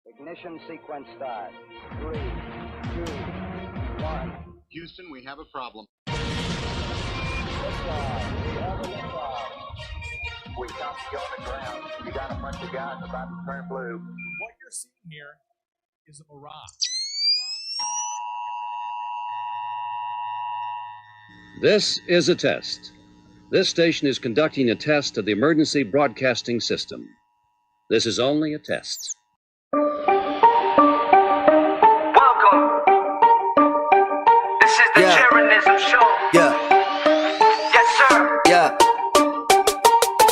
Ignition sequence start. 3, 2, 1. Houston, we have a problem. Liftoff. We have a liftoff. We copy you on the ground. You got a bunch of guys about to turn blue. What you're seeing here is a mirage. This is a test. This station is conducting a test of the emergency broadcasting system. This is only a test. Welcome. This is the Jeranism show. Yeah. Yes, sir. Yeah.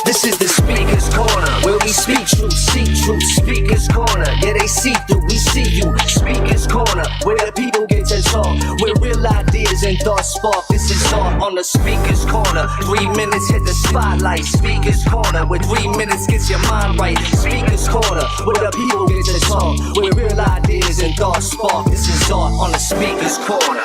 This is the Speaker's Corner, where we speak truth, seek truth. Speaker's Corner, yeah, they see through, we see you. Speaker's Corner, where the people get to talk, where real ideas and thoughts spark. This is all on the Speaker's Corner. 3 minutes hit the spotlight. Speaker's Corner, where 3 minutes gets your mind right. Speaker's Corner, where the people get to talk, where real ideas and thoughts spark. This is all on the Speaker's Corner.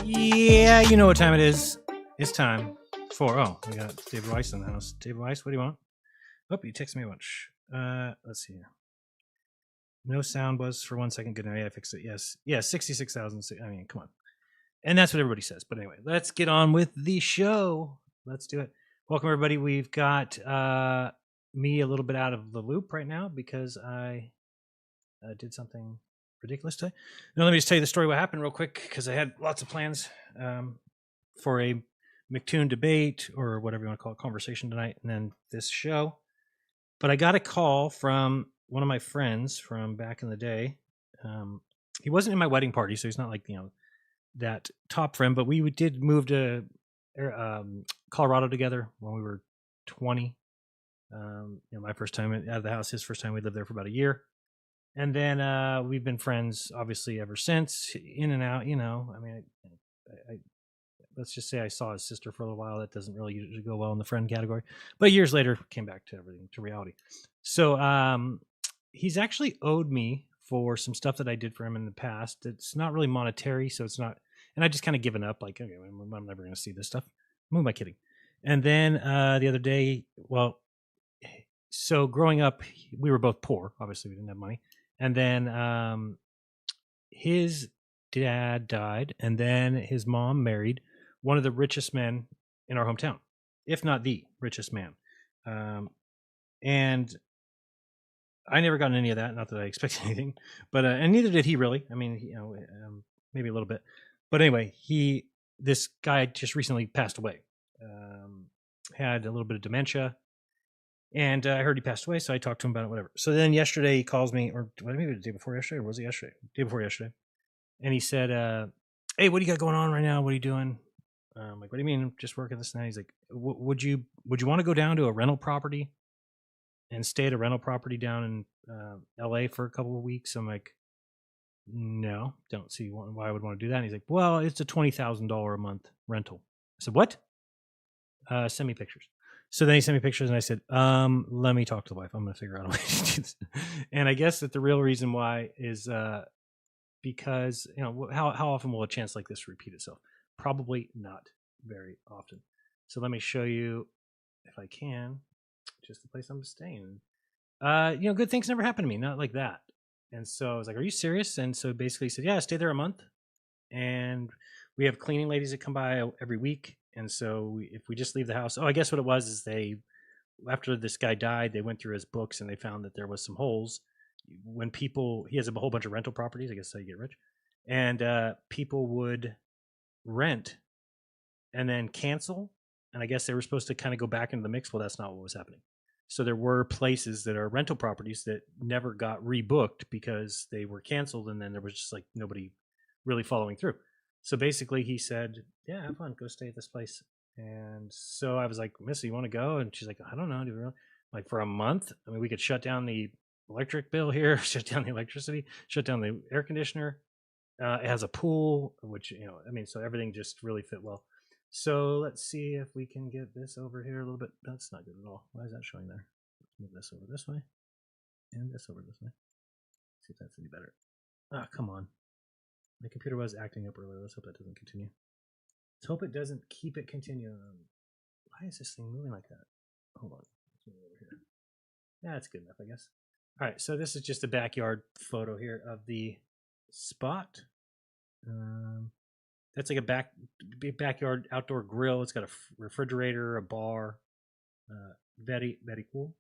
Yeah, you know what time it is. It's time for, we got David Weiss in the house. David Weiss, what do you want? Oh, you texted me a bunch. Let's see. No sound buzz for 1 second. Good night. Yeah, I fixed it. Yes. Yeah, 66,000. I mean, come on. And that's what everybody says. But anyway, let's get on with the show. Let's do it. Welcome, everybody. We've got me a little bit out of the loop right now because I did something ridiculous today. Now, let me just tell you the story what happened real quick because I had lots of plans for a McToon debate or whatever you want to call it, conversation tonight, and then this show. But I got a call from one of my friends from back in the day. He wasn't in my wedding party, so he's not like, that top friend, but we did move to Colorado together when we were 20. My first time out of the house, his first time. We lived there for about a year. And then we've been friends, obviously, ever since, in and out. I mean, I let's just say I saw his sister for a little while. That doesn't really usually go well in the friend category. But years later, came back to everything, to reality. So he's actually owed me for some stuff that I did for him in the past. It's not really monetary, so it's not. And I just kind of given up, like, okay, I'm never going to see this stuff. Who am I kidding? And then the other day, so growing up, we were both poor. Obviously, we didn't have money. And then his dad died, and then his mom married one of the richest men in our hometown, if not the richest man. And I never got any of that. Not that I expected anything, but and neither did he really. I mean, maybe a little bit. But anyway, this guy just recently passed away. Had a little bit of dementia. And I heard he passed away, so I talked to him about it, whatever. So then yesterday he calls me, or maybe the day before yesterday, or was it yesterday? Day before yesterday. And he said, hey, what do you got going on right now? What are you doing? I'm like, what do you mean? Just working this night? He's like, would you want to go down to a rental property and stay at a rental property down in LA for a couple of weeks? I'm like, no, don't see why I would want to do that. And he's like, well, it's a $20,000 a month rental. I said, what? Send me pictures. So then he sent me pictures, and I said, let me talk to the wife. I'm going to figure out a way to do this. And I guess that the real reason why is because, how often will a chance like this repeat itself? Probably not very often. So let me show you, if I can, just the place I'm staying. Good things never happen to me, not like that. And so I was like, are you serious? And so basically he said, yeah, stay there a month. And we have cleaning ladies that come by every week. And so if we just leave the house, I guess what it was is after this guy died, they went through his books and they found that there was some holes. When he has a whole bunch of rental properties, I guess that's how you get rich. And people would rent and then cancel. And I guess they were supposed to kind of go back into the mix. Well, that's not what was happening. So there were places that are rental properties that never got rebooked because they were canceled. And then there was just like nobody really following through. So basically he said, yeah, have fun, go stay at this place. And so I was like, Missy, you want to go? And she's like, I don't know. Do you really? Like for a month? I mean, we could shut down the electric bill here, shut down the electricity, shut down the air conditioner. It has a pool, which, so everything just really fit well. So let's see if we can get this over here a little bit. That's not good at all. Why is that showing there? move this over this way, and this over this way. See if that's any better. Ah, come on. My computer was acting up earlier. Let's hope that doesn't continue. Let's hope it doesn't keep it continuing. Why is this thing moving like that? Hold on. Let's move over here. Yeah, that's good enough, I guess. All right, so this is just a backyard photo here of the spot. That's like a backyard outdoor grill. It's got a refrigerator, a bar. Very, very cool.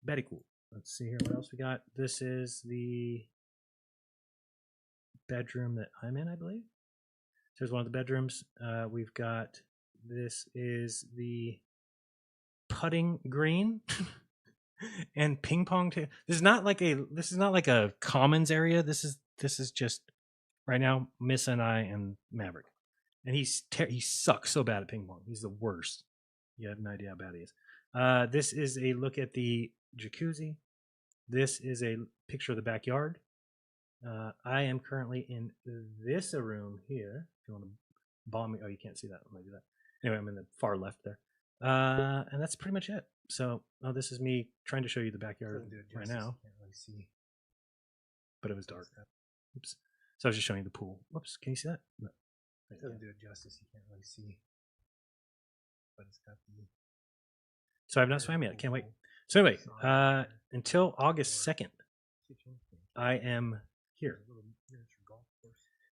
Very cool. Let's see here. What else we got? This is the bedroom that I'm in, I believe. Here's one of the bedrooms. We've got, this is the putting green and ping pong table. This is not like a commons area. This is just right now Miss and I and Maverick, and he sucks so bad at ping pong. He's the worst. You have no idea how bad he is. This is a look at the jacuzzi. This is a picture of the backyard. I am currently in this room here. If you want to bomb me, oh, you can't see that when I do that. Anyway, I'm in the far left there. And that's pretty much it. So, this is me trying to show you the backyard right now. Can't really see, but it was dark. Oops. So I was just showing you the pool. Whoops. Can you see that? No. It doesn't do it justice. You can't really see, but it's got the. So I've not swam yet. Can't wait. So anyway, until August 2nd, I am here.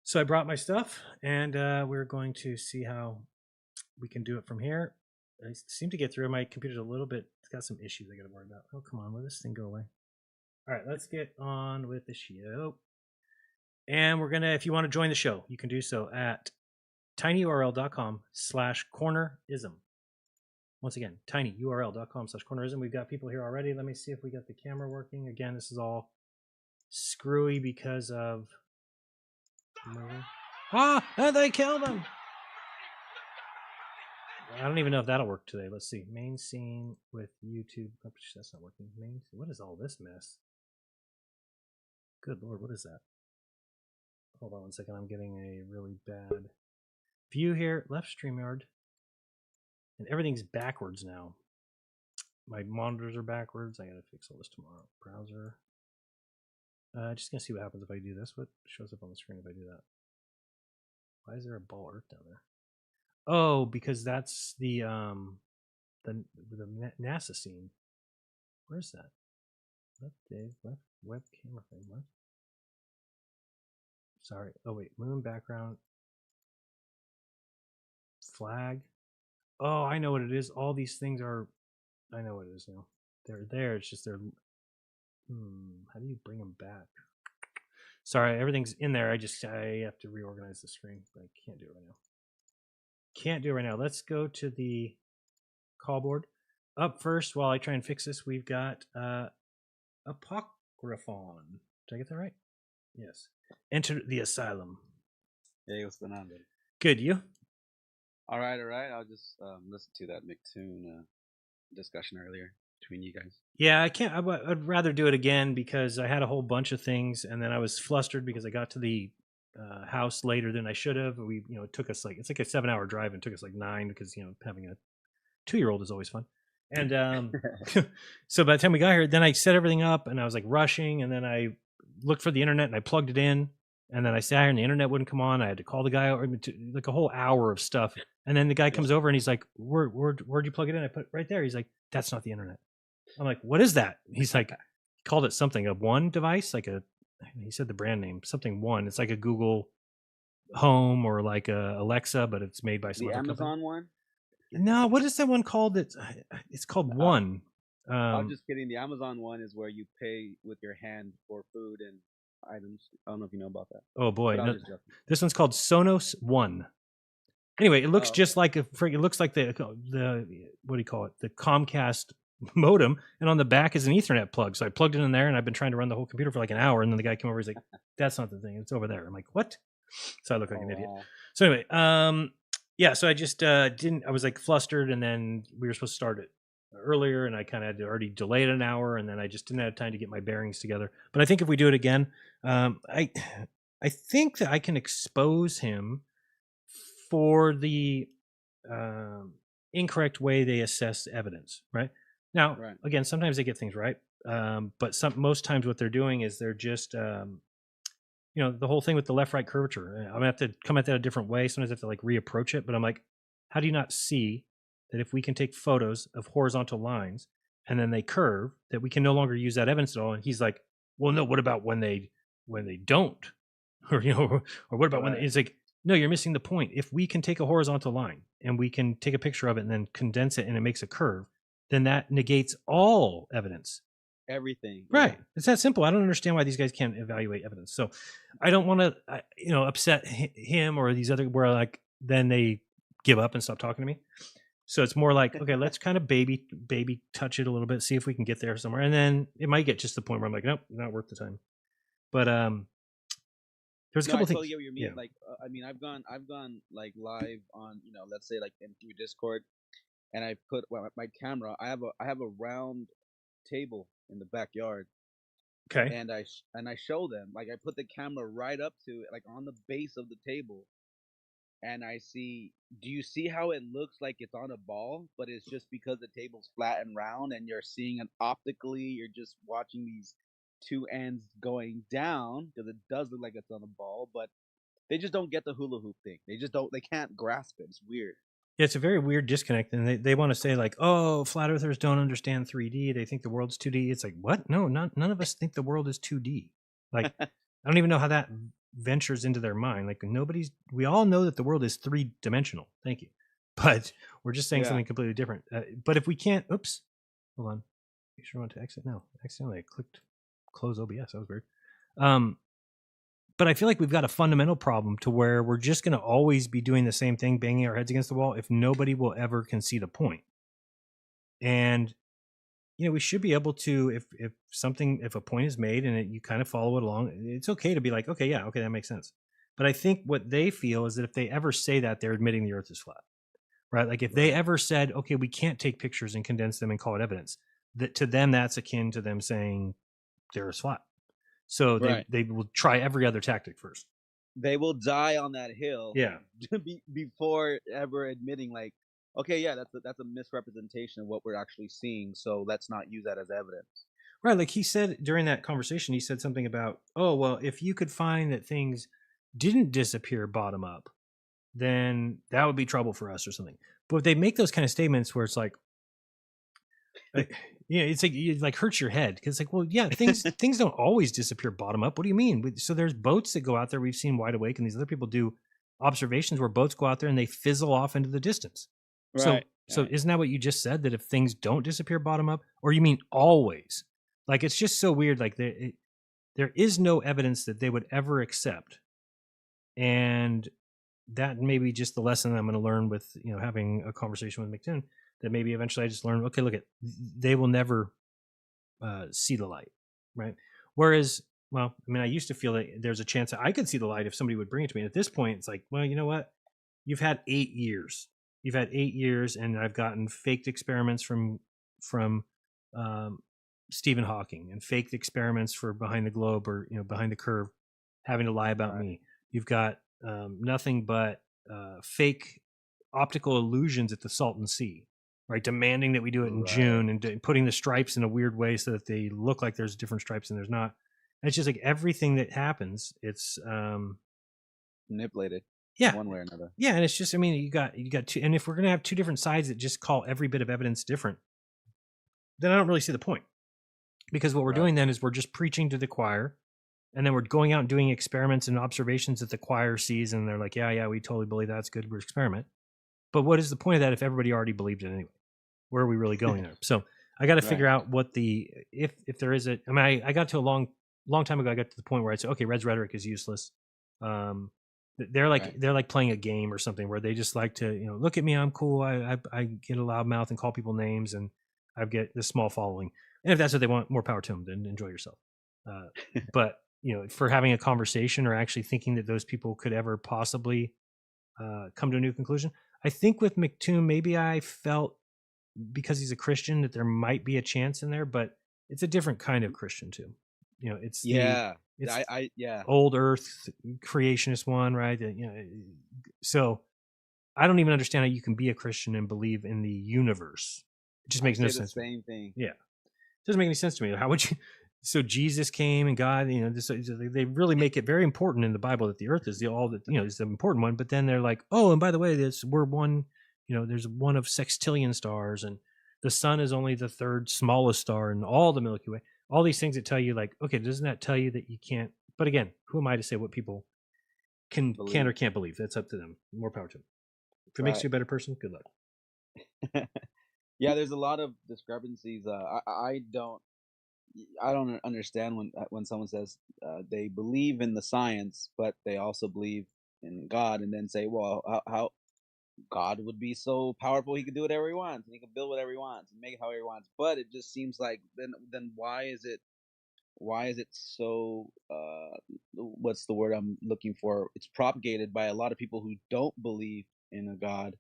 So I brought my stuff, and we're going to see how we can do it from here. I seem to get through. My computer's a little bit, it's got some issues I got to worry about. Oh, come on, will this thing go away? All right, let's get on with the show. And we're going to, if you want to join the show, you can do so at tinyurl.com/cornerism. Once again, tinyurl.com/cornerism. We've got people here already. Let me see if we got the camera working. Again, this is all screwy because of... and they killed him! I don't even know if that'll work today. Let's see. Main scene with YouTube. Oh, that's not working. Main. What is all this mess? Good Lord, what is that? Hold on one second. I'm getting a really bad view here. Left StreamYard. And everything's backwards now. My monitors are backwards. I gotta fix all this tomorrow. Browser. Just gonna see what happens if I do this. What shows up on the screen if I do that? Why is there a ball earth down there? Oh, because that's the NASA scene. Where's that? Left Dave, left web camera thing. What? Sorry. Oh wait, moon background. Flag. Oh, I know what it is. All these things are. I know what it is now. They're there. It's just they're. How do you bring them back? Sorry, everything's in there. I have to reorganize the screen. But I can't do it right now. Can't do it right now. Let's go to the call board. Up first, while I try and fix this, we've got Apocryphon. Did I get that right? Yes. Enter the asylum. Hey, what's going on, dude? Good, you? All right. I'll just listen to that McToon discussion earlier between you guys. Yeah, I can't. I'd rather do it again because I had a whole bunch of things, and then I was flustered because I got to the house later than I should have. We, it took us it's like a 7-hour drive, and it took us like 9 because having a 2-year-old is always fun. And so by the time we got here, then I set everything up, and I was like rushing, and then I looked for the internet and I plugged it in, and then I sat here and the internet wouldn't come on. I had to call the guy over, like a whole hour of stuff, and then the guy comes over and he's like, "Where'd you plug it in?" I put it right there. He's like, "That's not the internet." I'm like, "What is that?" He's like, he called it something, a One device, he said the brand name, something One. It's like a Google Home or like a Alexa, but it's made by some the other Amazon company. one. No, what is that one called? It's called One. I'm just kidding. The Amazon one is where you pay with your hand for food and items. I don't know if you know about that. Oh boy, no, this one's called Sonos One. Anyway, it looks just like it looks like the what do you call it? The Comcast modem, and on the back is an Ethernet plug. So I plugged it in there, and I've been trying to run the whole computer for like an hour, and then the guy came over. He's like, "That's not the thing. It's over there." I'm like, "What?" So I look like an idiot. So anyway, yeah. So I just didn't. I was like flustered, and then we were supposed to start it earlier, and I kind of had already delayed an hour, and then I just didn't have time to get my bearings together. But I think if we do it again, I think that I can expose him for the incorrect way they assess evidence. Right Now, Right. again, sometimes they get things right, but most times what they're doing is they're just, the whole thing with the left-right curvature. I'm gonna have to come at that a different way. Sometimes I have to like reapproach it, but I'm like, how do you not see that if we can take photos of horizontal lines and then they curve, that we can no longer use that evidence at all? And he's like, well, no. What about when they don't, or or what about when Right. it's like, no, you're missing the point. If we can take a horizontal line and we can take a picture of it and then condense it and it makes a curve, then that negates all evidence. Everything. Right. Yeah. It's that simple. I don't understand why these guys can't evaluate evidence. So I don't want to, upset him or these other, where like, then they give up and stop talking to me. So it's more like, okay, let's kind of baby touch it a little bit, see if we can get there somewhere. And then it might get just to the point where I'm like, nope, not worth the time. But there's a No, couple I things. totally get what you mean. Yeah. Like, I mean, I've gone like live on, let's say like through Discord, and I put my camera. I have a round table in the backyard, Okay. and I show them, like, I put the camera right up to it, like on the base of the table, and I see. Do you see how it looks like it's on a ball, but it's just because the table's flat and round, and you're seeing it optically. You're just watching these two ends going down because it does look like it's on a ball, but they just don't get the hula hoop thing. They just don't. They can't grasp it. It's weird. Yeah, it's a very weird disconnect. And they want to say like, oh, flat earthers don't understand 3D. They think the world's 2D. It's like, what? No, none of us think the world is 2D. Like, I don't even know how that ventures into their mind. Like we all know that the world is 3-dimensional. Thank you. But we're just saying something completely different. But if we can't, oops, hold on. Make sure I want to exit now. Accidentally I clicked close OBS. That was weird. But I feel like we've got a fundamental problem to where we're just going to always be doing the same thing, banging our heads against the wall, if nobody will ever concede a point. And, we should be able to, if a point is made and you kind of follow it along, it's okay to be like, okay, that makes sense. But I think what they feel is that if they ever say that, they're admitting the earth is flat, right? Like if they ever said, okay, we can't take pictures and condense them and call it evidence, that to them, that's akin to them saying the earth's flat. So they will try every other tactic first. They will die on that hill. Yeah. Before ever admitting, like, okay, yeah, that's a misrepresentation of what we're actually seeing. So let's not use that as evidence. Right. Like he said during that conversation, he said something about, oh, well, if you could find that things didn't disappear bottom up, then that would be trouble for us or something. But if they make those kind of statements where it's like, it's like it like hurts your head because like, well, yeah, things don't always disappear bottom up. What do you mean? So there's boats that go out there. We've seen Wide Awake, and these other people do observations where boats go out there and they fizzle off into the distance. Right. So isn't that what you just said? That if things don't disappear bottom up, or you mean always? Like it's just so weird. Like there is no evidence that they would ever accept, and that may be just the lesson I'm going to learn with having a conversation with McToon. That maybe eventually I just learn, okay, look, they will never see the light, right? Whereas, well, I mean, I used to feel that there's a chance that I could see the light if somebody would bring it to me. And at this point, it's like, well, you know what? You've had 8 years. You've had 8 years, and I've gotten faked experiments from Stephen Hawking and faked experiments for Behind the Globe or Behind the Curve, having to lie about me. You've got nothing but fake optical illusions at the Salton Sea. Right, demanding that we do it in June and putting the stripes in a weird way so that they look like there's different stripes and there's not. And it's just like everything that happens, it's manipulated. Yeah, one way or another. Yeah, and it's just, I mean, you got two, and if we're gonna have two different sides that just call every bit of evidence different, then I don't really see the point. Because what we're doing then is we're just preaching to the choir, and then we're going out and doing experiments and observations that the choir sees, and they're like, yeah, we totally believe that's good. We're experiment. But what is the point of that if everybody already believed it anyway? Where are we really going there? So I got to figure out what if there is I mean, I got to a long time ago. I got to the point where I said, okay, Red's rhetoric is useless. They're like playing a game or something where they just like to look at me, I'm cool. I get a loud mouth and call people names, and I get this small following. And if that's what they want, more power to them. Then enjoy yourself. But for having a conversation or actually thinking that those people could ever possibly come to a new conclusion, I think with McToon, maybe I felt, because he's a Christian, that there might be a chance in there, but it's a different kind of Christian too. It's old Earth creationist one, right? So I don't even understand how you can be a Christian and believe in the universe. It just makes I no say the sense. to me. same thing. Yeah, it doesn't make any sense to me. How would you? So Jesus came and God, they really make it very important in the Bible that the earth is is the important one. But then they're like, oh, and by the way, we're one, there's one of sextillion stars, and the sun is only the third smallest star in all the Milky Way. All these things that tell you, like, okay, doesn't that tell you that you can't? But again, who am I to say what people can or can't believe? That's up to them. More power to them. If it makes you a better person, good luck. Yeah, there's a lot of discrepancies. I don't understand when someone says they believe in the science, but they also believe in God, and then say, well, how God would be so powerful he could do whatever he wants, and he can build whatever he wants and make it however he wants. But it just seems like then why is it so what's the word I'm looking for? It's propagated by a lot of people who don't believe in a God,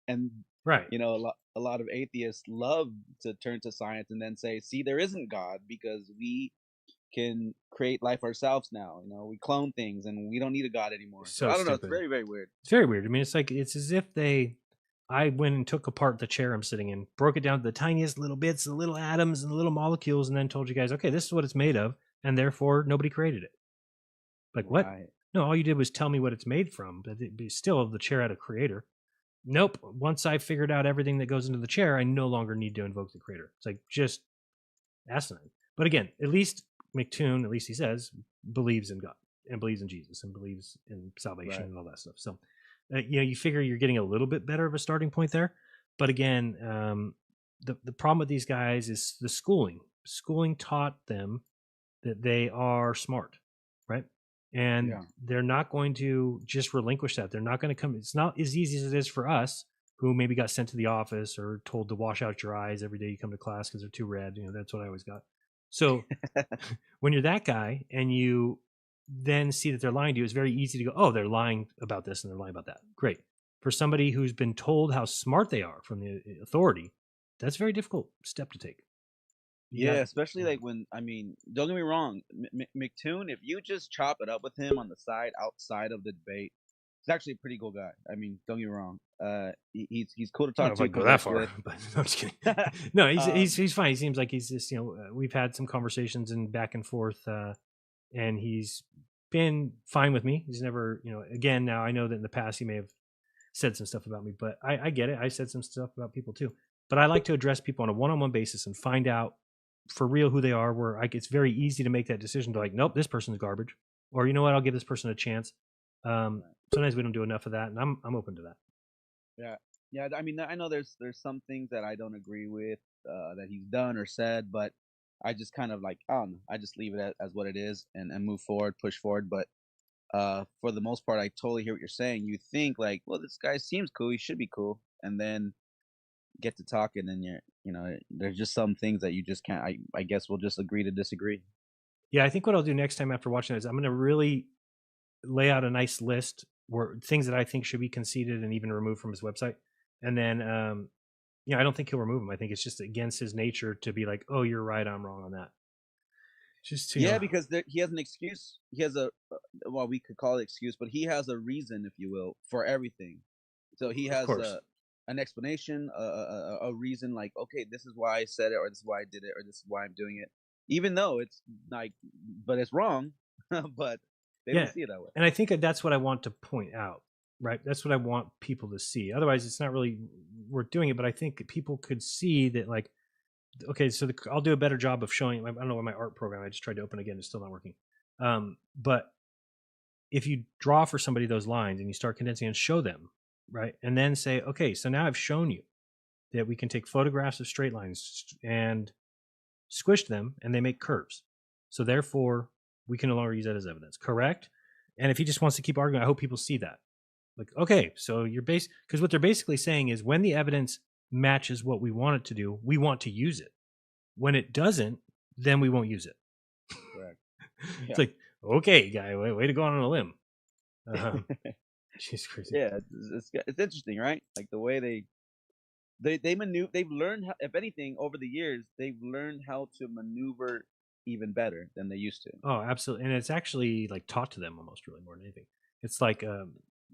and Right. a lot of atheists love to turn to science and then say, see, there isn't God because we can create life ourselves now. We clone things and we don't need a God anymore. So I don't know. It's very, very weird. It's very weird. I mean, it's as if I went and took apart the chair I'm sitting in, broke it down to the tiniest little bits, the little atoms and the little molecules, and then told you guys, okay, this is what it's made of, and therefore nobody created it. Like, what? Right. No, all you did was tell me what it's made from, but still the chair had a creator. Nope. Once I figured out everything that goes into the chair, I no longer need to invoke the creator. It's like just asinine. But again, at least McToon, at least he says, believes in God and believes in Jesus and believes in salvation and all that stuff. So, you figure you're getting a little bit better of a starting point there. But again, the problem with these guys is the schooling. Schooling taught them that they are smart, right? And they're not going to just relinquish that. They're not going to come. It's not as easy as it is for us, who maybe got sent to the office or told to wash out your eyes every day you come to class because they're too red. That's what I always got. So when you're that guy and you then see that they're lying to you, it's very easy to go, oh, they're lying about this and they're lying about that. Great. For somebody who's been told how smart they are from the authority, that's a very difficult step to take. Yeah, especially like when, don't get me wrong, McToon, if you just chop it up with him on the side, outside of the debate, he's actually a pretty cool guy. Don't get me wrong. He's cool to talk to. I don't go that far, but I'm just kidding. No, he's fine. He seems like he's just, we've had some conversations and back and forth, and he's been fine with me. He's never, again, now I know that in the past he may have said some stuff about me, but I get it. I said some stuff about people too, but I like to address people on a one-on-one basis and find out for real who they are, where it's very easy to make that decision to like, nope, this person's garbage, or you know what, I'll give this person a chance. Sometimes we don't do enough of that, and I'm open to that. Yeah. I know there's some things that I don't agree with that he's done or said, but I just kind of like, I just leave it as what it is and move forward, push forward. But for the most part, I totally hear what you're saying. You think like, well, this guy seems cool, he should be cool, and then get to talking, and there's just some things that you just can't. I guess we'll just agree to disagree. Yeah, I think what I'll do next time after watching it is I'm going to really lay out a nice list where things that I think should be conceded and even removed from his website, and then I don't think he'll remove them. I think it's just against his nature to be like, oh, you're right, I'm wrong on that. Just because he has an excuse. He has well, we could call it excuse, but he has a reason, if you will, for everything. So he has an explanation, a reason, like, okay, this is why I said it, or this is why I did it, or this is why I'm doing it, even though it's like, but it's wrong. But they don't see it that way. And I think that's what I want to point out, right? That's what I want people to see. Otherwise, it's not really worth doing it. But I think people could see that, like, okay, so I'll do a better job of showing. I don't know what my art program I just tried to open again. It's still not working. But if you draw for somebody those lines and you start condensing and show them, right, and then say, okay, so now I've shown you that we can take photographs of straight lines and squish them, and they make curves. So therefore, we can no longer use that as evidence. Correct? And if he just wants to keep arguing, I hope people see that. Like, okay, so you're because what they're basically saying is when the evidence matches what we want it to do, we want to use it. When it doesn't, then we won't use it. Correct. It's like, okay, guy, way to go on a limb. She's crazy. Yeah, it's interesting, right? Like the way they maneuver. They've learned how, if anything, over the years, they've learned how to maneuver even better than they used to. Oh, absolutely. And it's actually like taught to them almost, really, more than anything. It's like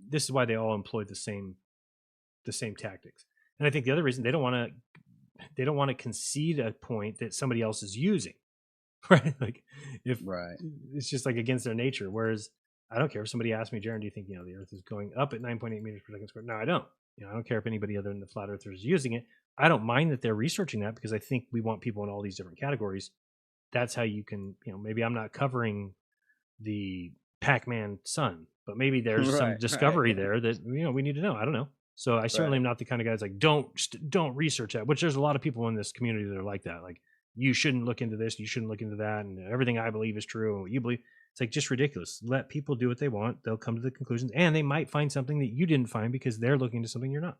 this is why they all employ the same tactics. And I think the other reason they don't want to they don't want to concede a point that somebody else is using, right? Like if Right. it's just like against their nature. Whereas I don't care if somebody asks me, Jaron, do you think, the Earth is going up at 9.8 meters per second squared? No, I don't. I don't care if anybody other than the flat earthers is using it. I don't mind that they're researching that, because I think we want people in all these different categories. That's how you can, maybe I'm not covering the Pac-Man sun, but maybe there's some Right, discovery right. there that, we need to know. I don't know. So I certainly am not the kind of guy that's like, don't research that, which there's a lot of people in this community that are like that. Like, you shouldn't look into this, you shouldn't look into that, and everything I believe is true, and what you believe. It's like just ridiculous. Let people do what they want. They'll come to the conclusions, and they might find something that you didn't find because they're looking into something you're not.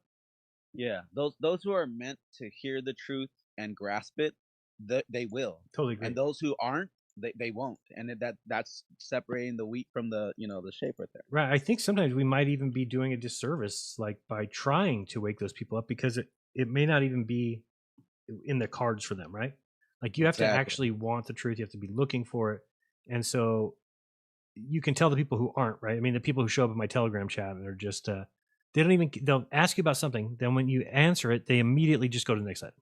Yeah, those who are meant to hear the truth and grasp it, they will. Totally agree. And those who aren't, they won't. And that's separating the wheat from the the shape right there. Right. I think sometimes we might even be doing a disservice, like by trying to wake those people up, because it may not even be in the cards for them, right? Like you have to actually want the truth. You have to be looking for it. And so you can tell the people who aren't, right? I mean, the people who show up in my Telegram chat and they're just, they'll ask you about something. Then when you answer it, they immediately just go to the next item.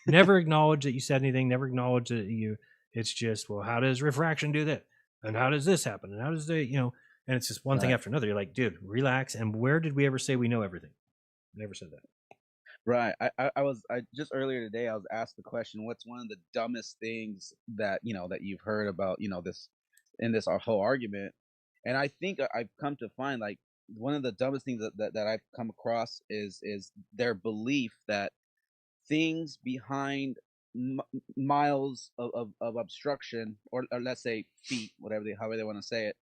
Never acknowledge that you said anything. Never acknowledge that it's just, well, how does refraction do that? And how does this happen? And how does and it's just one thing after another. You're like, dude, relax. And where did we ever say we know everything? Never said that. Right. I just earlier today, I was asked the question, what's one of the dumbest things that, that you've heard about, this, in this our whole argument. And I think I've come to find, like, one of the dumbest things that I've come across is their belief that things behind miles of obstruction, or let's say feet, however they want to say it,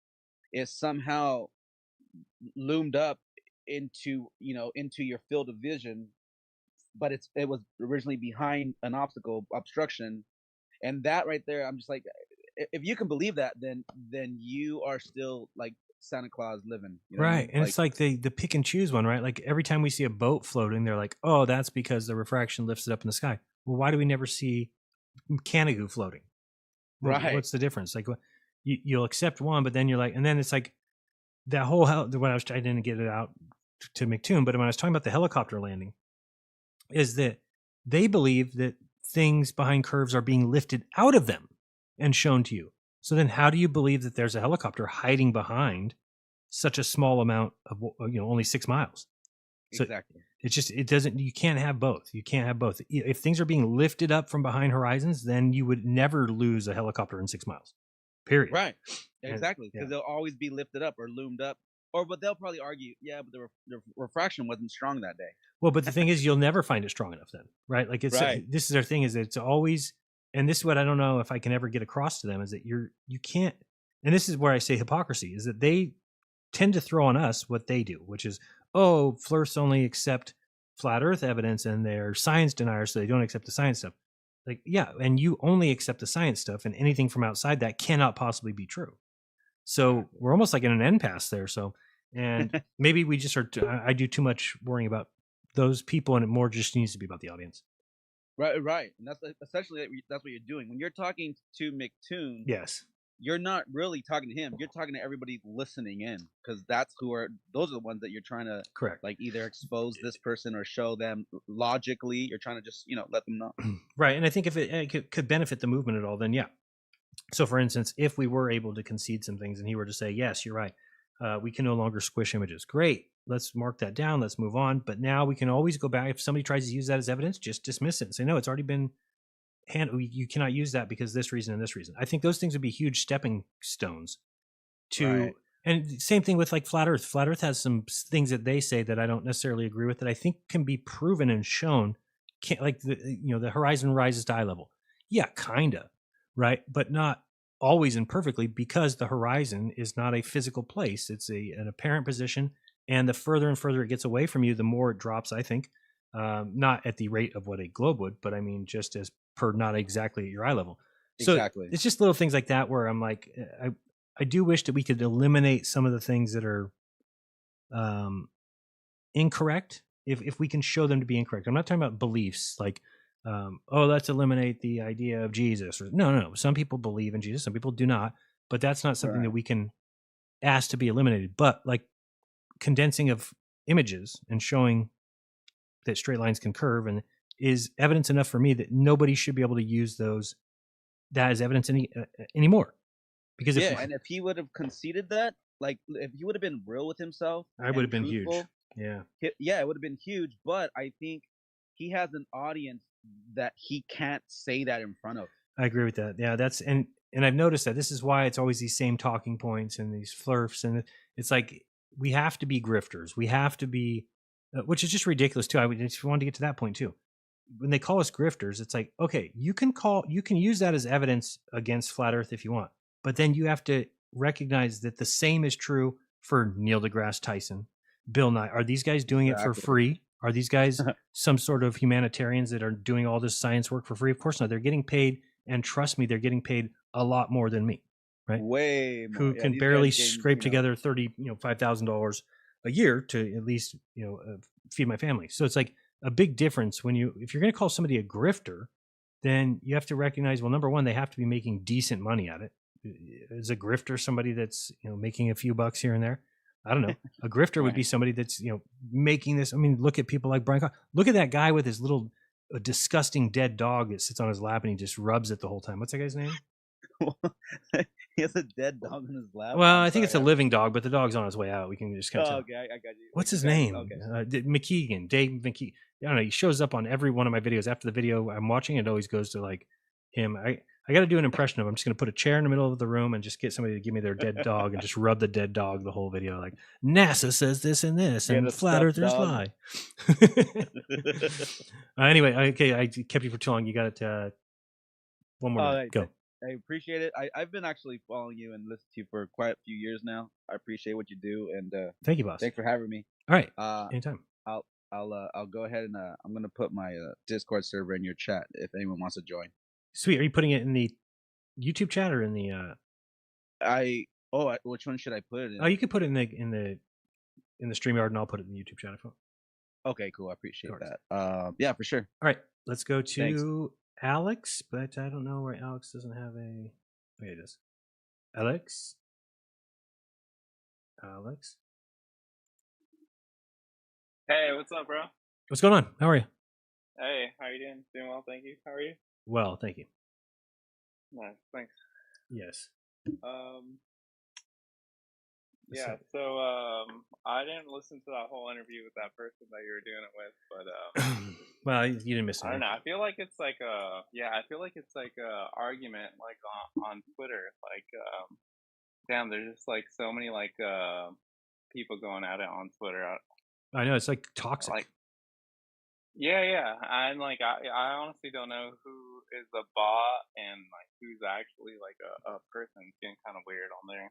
is somehow loomed up into your field of vision, but it was originally behind an obstruction. And that right there, I'm just like, if you can believe that, then you are still like Santa Claus living, right? And it's like the pick and choose one, right? Like every time we see a boat floating, they're like, oh, that's because the refraction lifts it up in the sky. Well, why do we never see Canagoo floating? Right. What's the difference? Like, you'll accept one, but then you're like, and then it's like that whole when I didn't get it out to McToon, but when I was talking about the helicopter landing, is that they believe that things behind curves are being lifted out of them and shown to you. So then how do you believe that there's a helicopter hiding behind such a small amount of, only 6 miles? So exactly. It's just, you can't have both. You can't have both. If things are being lifted up from behind horizons, then you would never lose a helicopter in 6 miles, period. Right. Exactly. Because they'll always be lifted up or loomed up. But they'll probably argue, yeah, but the refraction wasn't strong that day. Well, but the thing is, you'll never find it strong enough then, right? Like this is their thing, is it's always, and this is what I don't know if I can ever get across to them, is that you can't, and this is where I say hypocrisy, is that they tend to throw on us what they do, which is, oh, flirts only accept flat earth evidence and they're science deniers, so they don't accept the science stuff. Like, yeah, and you only accept the science stuff, and anything from outside that cannot possibly be true. So we're almost like in an impasse there. So, and maybe we just I do too much worrying about those people, and it more just needs to be about the audience. Right. And that's essentially, that's what you're doing. When you're talking to McToon, yes, you're not really talking to him. You're talking to everybody listening in, because those are the ones that you're trying to correct, like either expose this person or show them logically. You're trying to just, let them know. Right. And I think if it could benefit the movement at all, then yeah. So for instance, if we were able to concede some things and he were to say, yes, you're right, we can no longer squish images. Great. Let's mark that down. Let's move on. But now we can always go back. If somebody tries to use that as evidence, just dismiss it and say, no, it's already been you cannot use that because this reason and this reason. I think those things would be huge stepping stones to, and same thing with like flat earth. Flat earth has some things that they say that I don't necessarily agree with, that I think can be proven and shown. Like the horizon rises to eye level. Yeah, kinda. Right. But not always and perfectly, because the horizon is not a physical place. It's an apparent position. And the further and further it gets away from you, the more it drops, I think. Not at the rate of what a globe would, but I mean, just as per not exactly at your eye level. So exactly. It's just little things like that where I'm like, I do wish that we could eliminate some of the things that are incorrect, if we can show them to be incorrect. I'm not talking about beliefs like, let's eliminate the idea of Jesus. Or, no. Some people believe in Jesus, some people do not, but that's not something that we can ask to be eliminated. But like condensing of images and showing that straight lines can curve, and is evidence enough for me that nobody should be able to use that as evidence anymore. Because and if he would have conceded that, like if he would have been real with himself, I would have been truthful, huge. Yeah. Yeah, it would have been huge. But I think he has an audience that he can't say that in front of. I agree with that. Yeah, that's and I've noticed that this is why it's always these same talking points and these flirfs, and it's like we have to be grifters. We have to be, which is just ridiculous too. I just wanted to get to that point too. When they call us grifters, it's like, okay, you can use that as evidence against flat Earth if you want, but then you have to recognize that the same is true for Neil deGrasse Tyson, Bill Nye. Are these guys doing it for free? Are these guys some sort of humanitarians that are doing all this science work for free? Of course not. They're getting paid, and trust me, they're getting paid a lot more than me, right? Way more. Who can barely scrape together $5,000 a year to at least feed my family. So it's like a big difference if you're going to call somebody a grifter, then you have to recognize, well, number one, they have to be making decent money at it. Is a grifter somebody that's making a few bucks here and there? I don't know. A grifter would be somebody that's making this. I mean, look at people like Brian. Look at that guy with his little disgusting dead dog that sits on his lap and he just rubs it the whole time. What's that guy's name? He has a dead dog in his lap. Well, I think it's a living dog, but the dog's on his way out. We can just kind of. Oh, okay, I got you. What's his name? Okay. McKeegan, Dave McKeegan. I don't know. He shows up on every one of my videos. After the video I'm watching, it always goes to like him. I got to do an impression of him. I'm just going to put a chair in the middle of the room and just get somebody to give me their dead dog and just rub the dead dog the whole video. Like, NASA says this and this, and flat earthers lie. Anyway, okay, I kept you for too long. You got it. One more minute. Go. I appreciate it. I've been actually following you and listening to you for quite a few years now. I appreciate what you do, and thank you, boss. Thanks for having me. All right. Anytime. I'll go ahead and I'm gonna put my Discord server in your chat if anyone wants to join. Sweet. Are you putting it in the YouTube chat or in the? Which one should I put it in? Oh, you could put it in the StreamYard, and I'll put it in the YouTube chat. Okay, cool. I appreciate that. Yeah, for sure. All right, let's go to Alex, but I don't know where Alex doesn't have a. Okay, it does. Alex. Hey, what's up, bro? What's going on? How are you? Hey, how you doing? Doing well, thank you. How are you? Well, thank you. Nice, thanks. Yes. Yeah, so I didn't listen to that whole interview with that person that you were doing it with, but well, you didn't miss it. I don't know. I feel like it's like a argument like on Twitter. Like, damn, there's just like so many like people going at it on Twitter. I know, it's like toxic. Like, yeah. I'm like, I honestly don't know who is a bot and like who's actually like a person. It's getting kind of weird on there.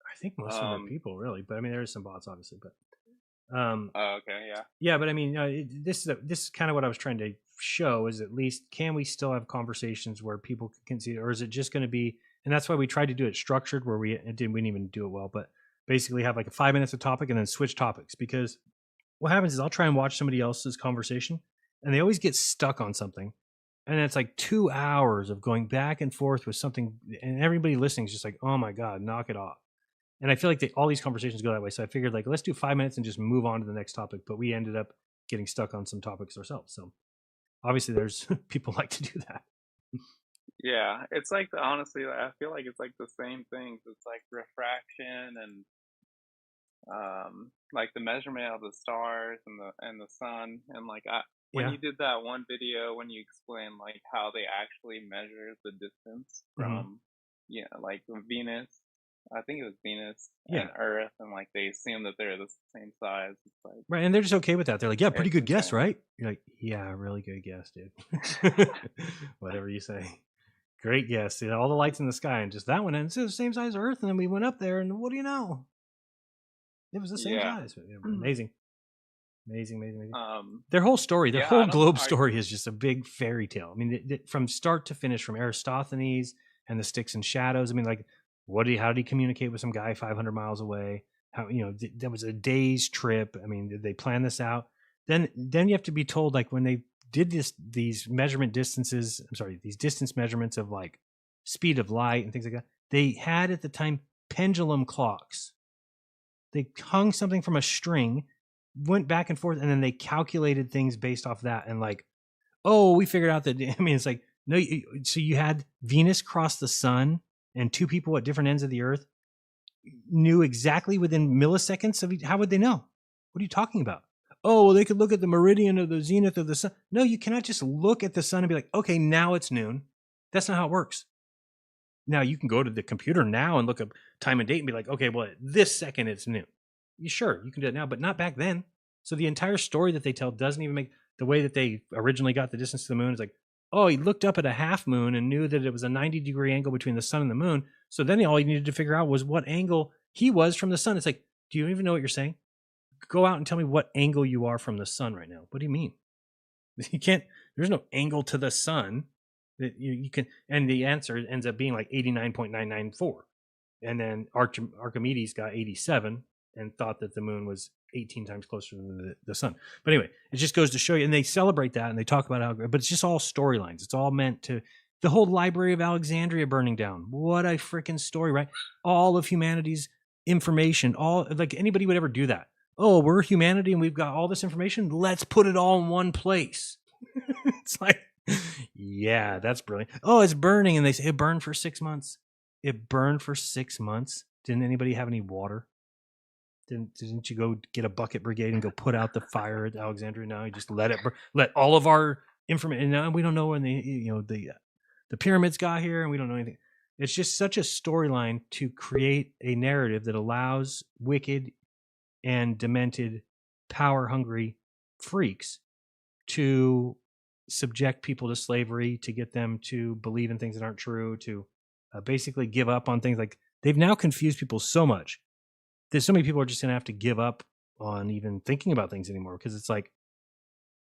I think most of them are people, really, but I mean, there is some bots, obviously. But okay, yeah, yeah, but I mean, this is kind of what I was trying to show. Is at least can we still have conversations where people can see, or is it just going to be? And that's why we tried to do it structured, where we didn't even do it well, but basically have like a 5 minutes of topic and then switch topics. Because what happens is I'll try and watch somebody else's conversation, and they always get stuck on something. And it's like 2 hours of going back and forth with something, and everybody listening is just like, "Oh my god, knock it off!" And I feel like all these conversations go that way. So I figured, like, let's do 5 minutes and just move on to the next topic. But we ended up getting stuck on some topics ourselves. So obviously, there's people like to do that. Yeah, it's like honestly, I feel like it's like the same things. It's like refraction and like the measurement of the stars and the sun, and like when you did that one video when you explained like how they actually measure the distance from like Venus, I think it was Venus and Earth, and like they assume that they're the same size. It's like, right, and they're just okay with that. They're like, yeah, pretty good guess, right? You're like, yeah, really good guess, dude. Whatever you say. Great guess. You know, all the lights in the sky, and just that one, and it's the same size as Earth, and then we went up there, and what do you know? It was the same size. Amazing. Their whole story, their whole globe story is just a big fairy tale. I mean, from start to finish, from Aristophanes and the sticks and shadows. I mean, like, how did he communicate with some guy 500 miles away? How, that was a day's trip. I mean, did they plan this out? Then you have to be told, like, when they did these distance measurements of like speed of light and things like that, they had at the time pendulum clocks. They hung something from a string, went back and forth, and then they calculated things based off that. And like, oh, we figured out that. I mean, it's like no. So you had Venus cross the sun, and two people at different ends of the Earth knew exactly within milliseconds of how would they know? What are you talking about? Oh, well, they could look at the meridian of the zenith of the sun. No, you cannot just look at the sun and be like, okay, now it's noon. That's not how it works. Now you can go to the computer now and look up time and date and be like, okay, well, at this second it's noon. Sure, you can do it now, but not back then. So the entire story that they tell doesn't even make the way that they originally got the distance to the moon is like, oh, he looked up at a half moon and knew that it was a 90-degree angle between the sun and the moon. So then all he needed to figure out was what angle he was from the sun. It's like, do you even know what you're saying? Go out and tell me what angle you are from the sun right now. What do you mean? You can't, there's no angle to the sun that you can, and the answer ends up being like 89.994. And then Archimedes got 87 and thought that the moon was 18 times closer than the sun. But anyway, it just goes to show you, and they celebrate that and they talk about how, but it's just all storylines. It's all meant to, the whole Library of Alexandria burning down. What a freaking story, right? All of humanity's information, all, like anybody would ever do that. Oh, we're humanity and we've got all this information. Let's put it all in one place. It's like, yeah, that's brilliant. Oh, it's burning. And they say it burned for 6 months. It burned for 6 months. Didn't anybody have any water? Didn't you go get a bucket brigade and go put out the fire at Alexandria? Now you just let it burn. Let all of our information. Now we don't know when the pyramids got here, and we don't know anything. It's just such a storyline to create a narrative that allows wicked and demented, power-hungry freaks to subject people to slavery, to get them to believe in things that aren't true, to basically give up on things. Like, they've now confused people so much that so many people are just going to have to give up on even thinking about things anymore, because it's like,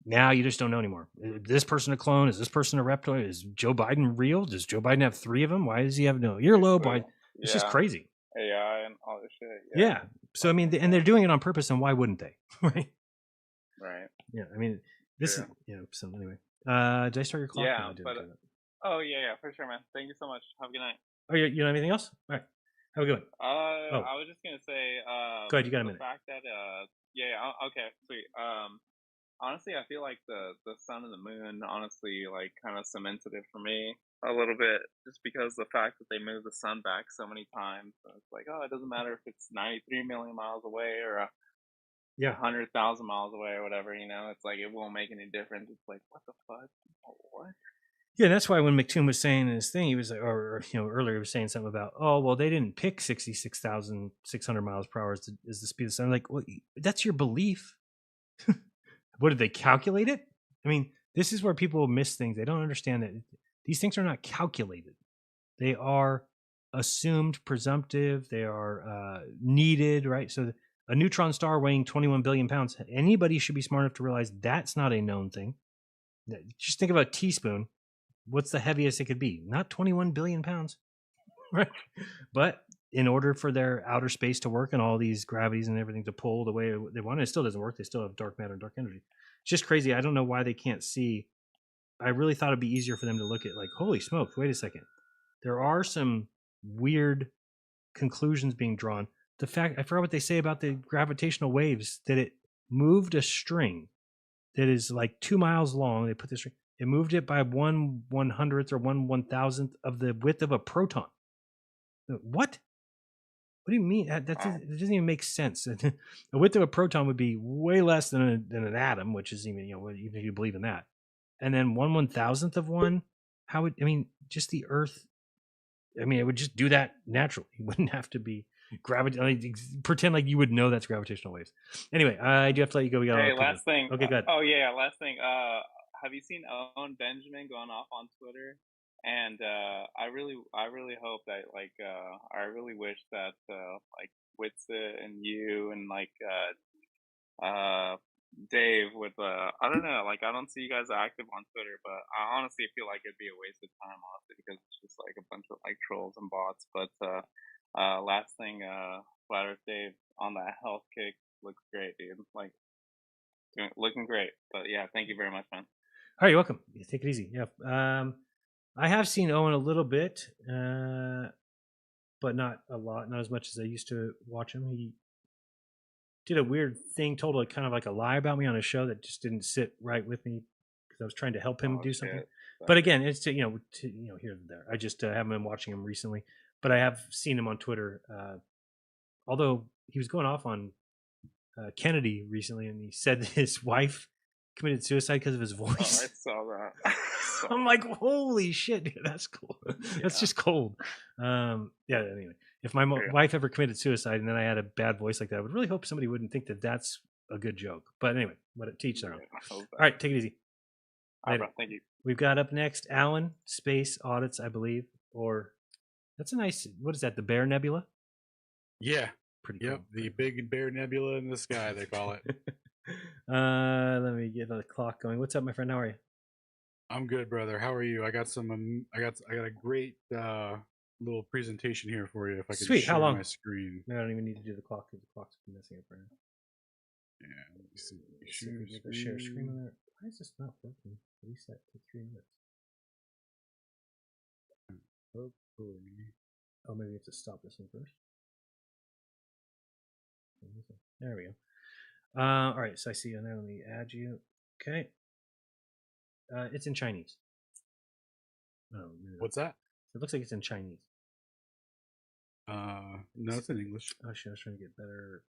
now you just don't know anymore. Is this person a clone? Is this person a reptile? Is Joe Biden real? Does Joe Biden have 3 of them? Why does he have no earlobe? Why? It's just crazy. AI and all this shit. Yeah. So, I mean, and they're doing it on purpose, and why wouldn't they? Right. Right. Yeah. I mean, this is, so anyway, did I start your clock? Yeah, No, but, for sure, man. Thank you so much. Have a good night. Oh, you know anything else? All right. Have a good one. I was just going to say, go ahead. You got a minute. The fact that, okay, sweet. Honestly, I feel like the sun and the moon, honestly, like, kind of cemented it for me a little bit, just because the fact that they moved the sun back so many times. So it's like, oh, it doesn't matter if it's 93 million miles away or 100,000 miles away or whatever, it's like, it won't make any difference. It's like, what the fuck? What? Yeah, that's why when McToon was saying in his thing, he was like, or earlier he was saying something about, oh, well, they didn't pick 66,600 miles per hour as the speed of the sun. I'm like, well, that's your belief. What, did they calculate it? I mean, this is where people miss things. They don't understand that these things are not calculated. They are assumed, presumptive. They are needed, right? So a neutron star weighing 21 billion pounds, anybody should be smart enough to realize that's not a known thing. Just think about a teaspoon. What's the heaviest it could be? Not 21 billion pounds, right? But in order for their outer space to work and all these gravities and everything to pull the way they want, it still doesn't work. They still have dark matter and dark energy. It's just crazy. I don't know why they can't see. I really thought it'd be easier for them to look at, like, holy smokes, wait a second. There are some weird conclusions being drawn. The fact, I forgot what they say about the gravitational waves, that it moved a string that is like 2 miles long. They put this string, it moved it by 1/100th or 1/1000th of the width of a proton. What? What do you mean? That doesn't even make sense. The width of a proton would be way less than an atom, which is even, even if you believe in that. And then 1/1000th of one, how would, just the Earth, it would just do that naturally. It wouldn't have to be pretend like you would know that's gravitational waves. Anyway, I do have to let you go. We got last thing. Okay, go ahead. Last thing. Have you seen Owen Benjamin going off on Twitter? And I really hope that, like, I really wish that like Witsit and you and like Dave would I don't know, like, I don't see you guys active on Twitter, but I honestly feel like it'd be a waste of time, honestly, because it's just like a bunch of like trolls and bots. But last thing, Flat Earth Dave on that health kick looks great, dude. Like, looking great. But yeah, thank you very much, man. All right, you're welcome. Take it easy. Yeah. I have seen Owen a little bit, but not a lot, not as much as I used to watch him. He did a weird thing, told kind of like a lie about me on a show that just didn't sit right with me, because because I was trying to help him Oh, do something. shit. But again, it's here and there. I just haven't been watching him recently, but I have seen him on Twitter. Although he was going off on Kennedy recently, and he said his wife committed suicide because of his Oh, voice. I saw that. I'm like, holy shit, dude, that's cool. That's just cold. Anyway, if my wife ever committed suicide and then I had a bad voice like that, I would really hope somebody wouldn't think that that's a good joke. But anyway, let it teach their own. All right, take it easy. All right, bro, thank you. We've got up next Alan, Space Audits, I believe. Or that's a nice, what is that, the Bear Nebula? Yeah. Pretty cool. The big bear nebula in the sky, they call it. Let me get the clock going. What's up, my friend? How are you? I'm good, brother. How are you? I got I got a great little presentation here for you. If I could Sweet. share How long? my screen. No, I don't even need to do the clock because the clock's messing up right now. Yeah. Let me see. Share screen on there. Why is this not working? Reset to 3 minutes. Oh, maybe it's to stop this one first. There we go. All right, so I see you now. Let me add you. Okay. It's in Chinese. Oh, what's that? It looks like it's in Chinese. No, it's in English. Oh shit, I was trying to get better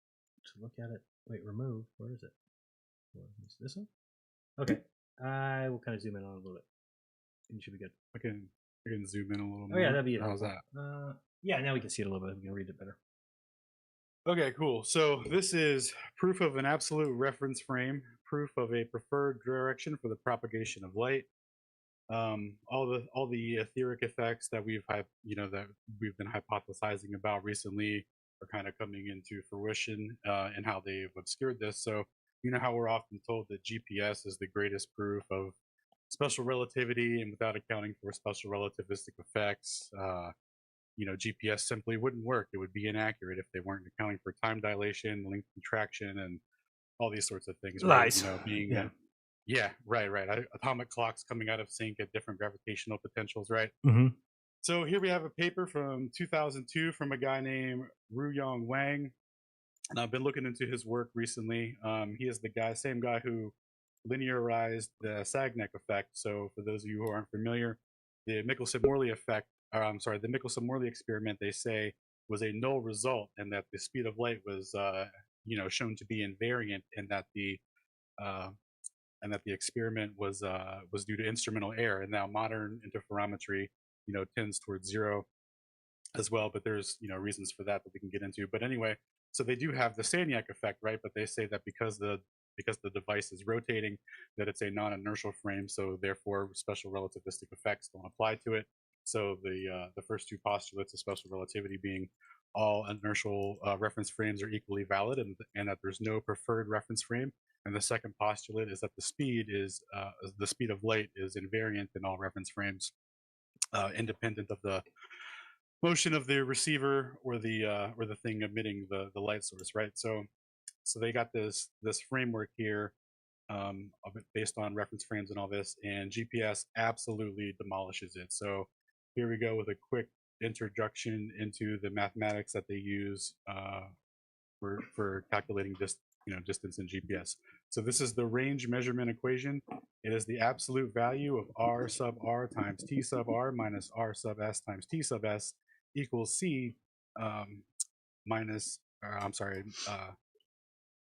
to look at it. Wait, remove. Where is it? This one? Okay. I will kind of zoom in on it a little bit. And you should be good. I can zoom in a little more. Oh yeah, that'd be it. How's that? Yeah, now we can see it a little bit. We can read it better. Okay, cool. So this is proof of an absolute reference frame, proof of a preferred direction for the propagation of light. All the etheric effects that we've been hypothesizing about recently are kind of coming into fruition and how they've obscured this. So you know how we're often told that GPS is the greatest proof of special relativity, and without accounting for special relativistic effects, GPS simply wouldn't work. It would be inaccurate if they weren't accounting for time dilation, length contraction, and all these sorts of things. Lies. Right? Right. Atomic clocks coming out of sync at different gravitational potentials, right? Mm-hmm. So here we have a paper from 2002 from a guy named Ruyong Wang, and I've been looking into his work recently. He is the same guy who linearized the Sagnac effect. So for those of you who aren't familiar, the Michelson-Morley effect, the Michelson-Morley experiment, they say, was a null result, and that the speed of light was, shown to be invariant, and that the experiment was due to instrumental error. And now modern interferometry, tends towards zero as well. But there's reasons for that we can get into. But anyway, so they do have the Sagnac effect, right? But they say that because the device is rotating, that it's a non-inertial frame, so therefore special relativistic effects don't apply to it. So the first two postulates of special relativity being all inertial reference frames are equally valid, and that there's no preferred reference frame. And the second postulate is that the speed of light is invariant in all reference frames, independent of the motion of the receiver or the thing emitting the light source, right? So they got this framework here based on reference frames and all this, and GPS absolutely demolishes it. So here we go with a quick introduction into the mathematics that they use for calculating distance in GPS. So this is the range measurement equation. It is the absolute value of R sub R times T sub R minus R sub S times T sub S equals C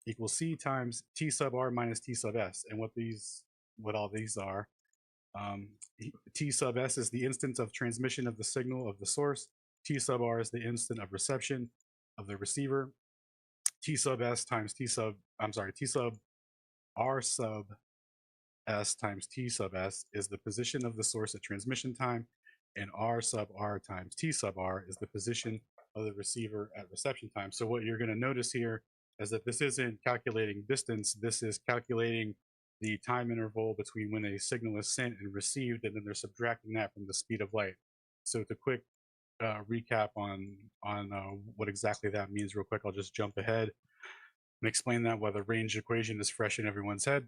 equals C times T sub R minus T sub S. And what all these are, T sub S is the instant of transmission of the signal of the source. T sub R is the instant of reception of the receiver. T sub R sub S times T sub S is the position of the source at transmission time, and R sub R times T sub R is the position of the receiver at reception time. So what you're going to notice here is that this isn't calculating distance, this is calculating the time interval between when a signal is sent and received, and then they're subtracting that from the speed of light. So to quick recap on what exactly that means real quick, I'll just jump ahead and explain that while the range equation is fresh in everyone's head.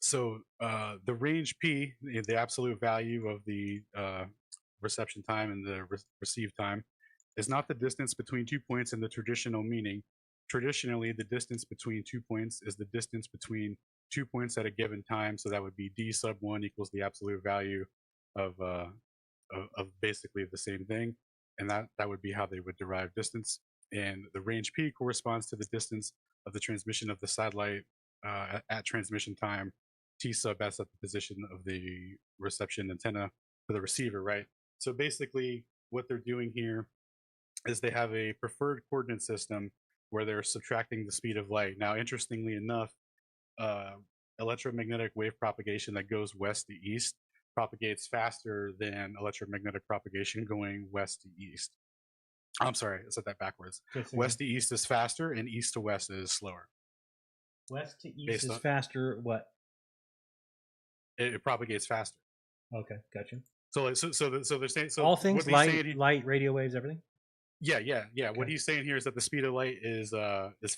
So the range P, the absolute value of the reception time and the receive time, is not the distance between 2 points in the traditional meaning. Traditionally, the distance between 2 points is the distance between 2 points at a given time. So that would be d sub 1 equals the absolute value of basically the same thing, and that would be how they would derive distance. And the range p corresponds to the distance of the transmission of the satellite at transmission time, t sub s at the position of the reception antenna for the receiver, right? So basically what they're doing here is they have a preferred coordinate system where they're subtracting the speed of light. Now, interestingly enough, electromagnetic wave propagation that goes west to east propagates faster than electromagnetic propagation going west to east. I'm sorry, I said that backwards. West to east is faster and east to west is slower. West to east is faster. What? It propagates faster. Okay, gotcha. So they're saying all things light, radio waves, everything. Yeah. Okay. What he's saying here is that the speed of light is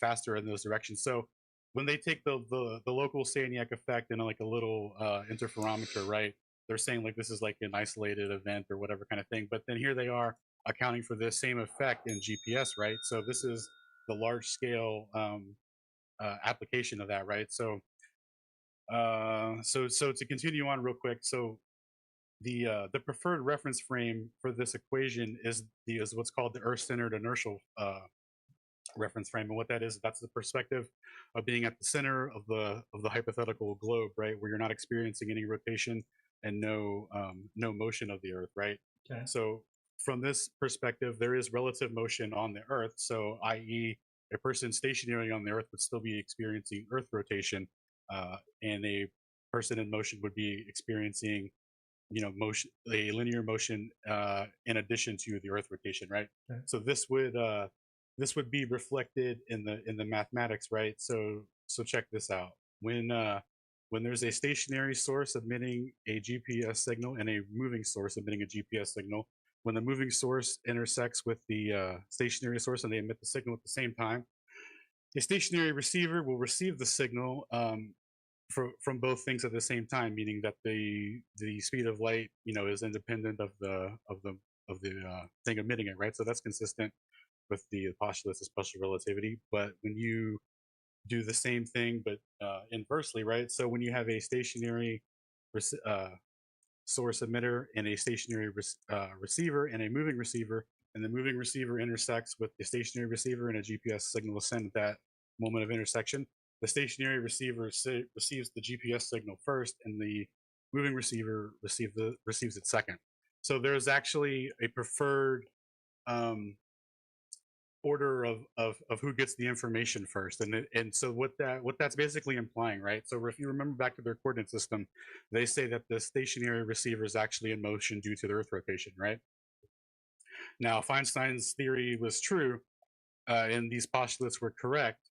faster in those directions. So when they take the local Sagnac effect in like a little interferometer, right? They're saying like this is like an isolated event or whatever kind of thing. But then here they are accounting for this same effect in GPS, right? So this is the large scale application of that, right? So to continue on real quick, so the preferred reference frame for this equation is what's called the Earth-centered inertial reference frame, and what that is, that's the perspective of being at the center of the hypothetical globe, right, where you're not experiencing any rotation and no motion of the Earth, right? Okay. So from this perspective, there is relative motion on the Earth. So, i.e., a person stationary on the Earth would still be experiencing Earth rotation, and a person in motion would be experiencing, motion, a linear motion, in addition to the Earth rotation, right? Okay. So this would be reflected in the mathematics, right? So check this out. When there's a stationary source emitting a GPS signal and a moving source emitting a GPS signal, when the moving source intersects with the stationary source and they emit the signal at the same time, a stationary receiver will receive the signal from both things at the same time, meaning that the speed of light, is independent of the thing emitting it, right? So that's consistent with the postulates of special relativity. But when you do the same thing but inversely, right? So when you have a stationary source emitter and a stationary receiver and a moving receiver, and the moving receiver intersects with the stationary receiver and a GPS signal is sent at that moment of intersection, the stationary receiver receives the GPS signal first and the moving receiver receives it second. So there's actually a preferred order of who gets the information first, and so what that's basically implying, right? So if you remember back to their coordinate system, they say that the stationary receiver is actually in motion due to the Earth rotation, right? Now, if Einstein's theory was true and these postulates were correct,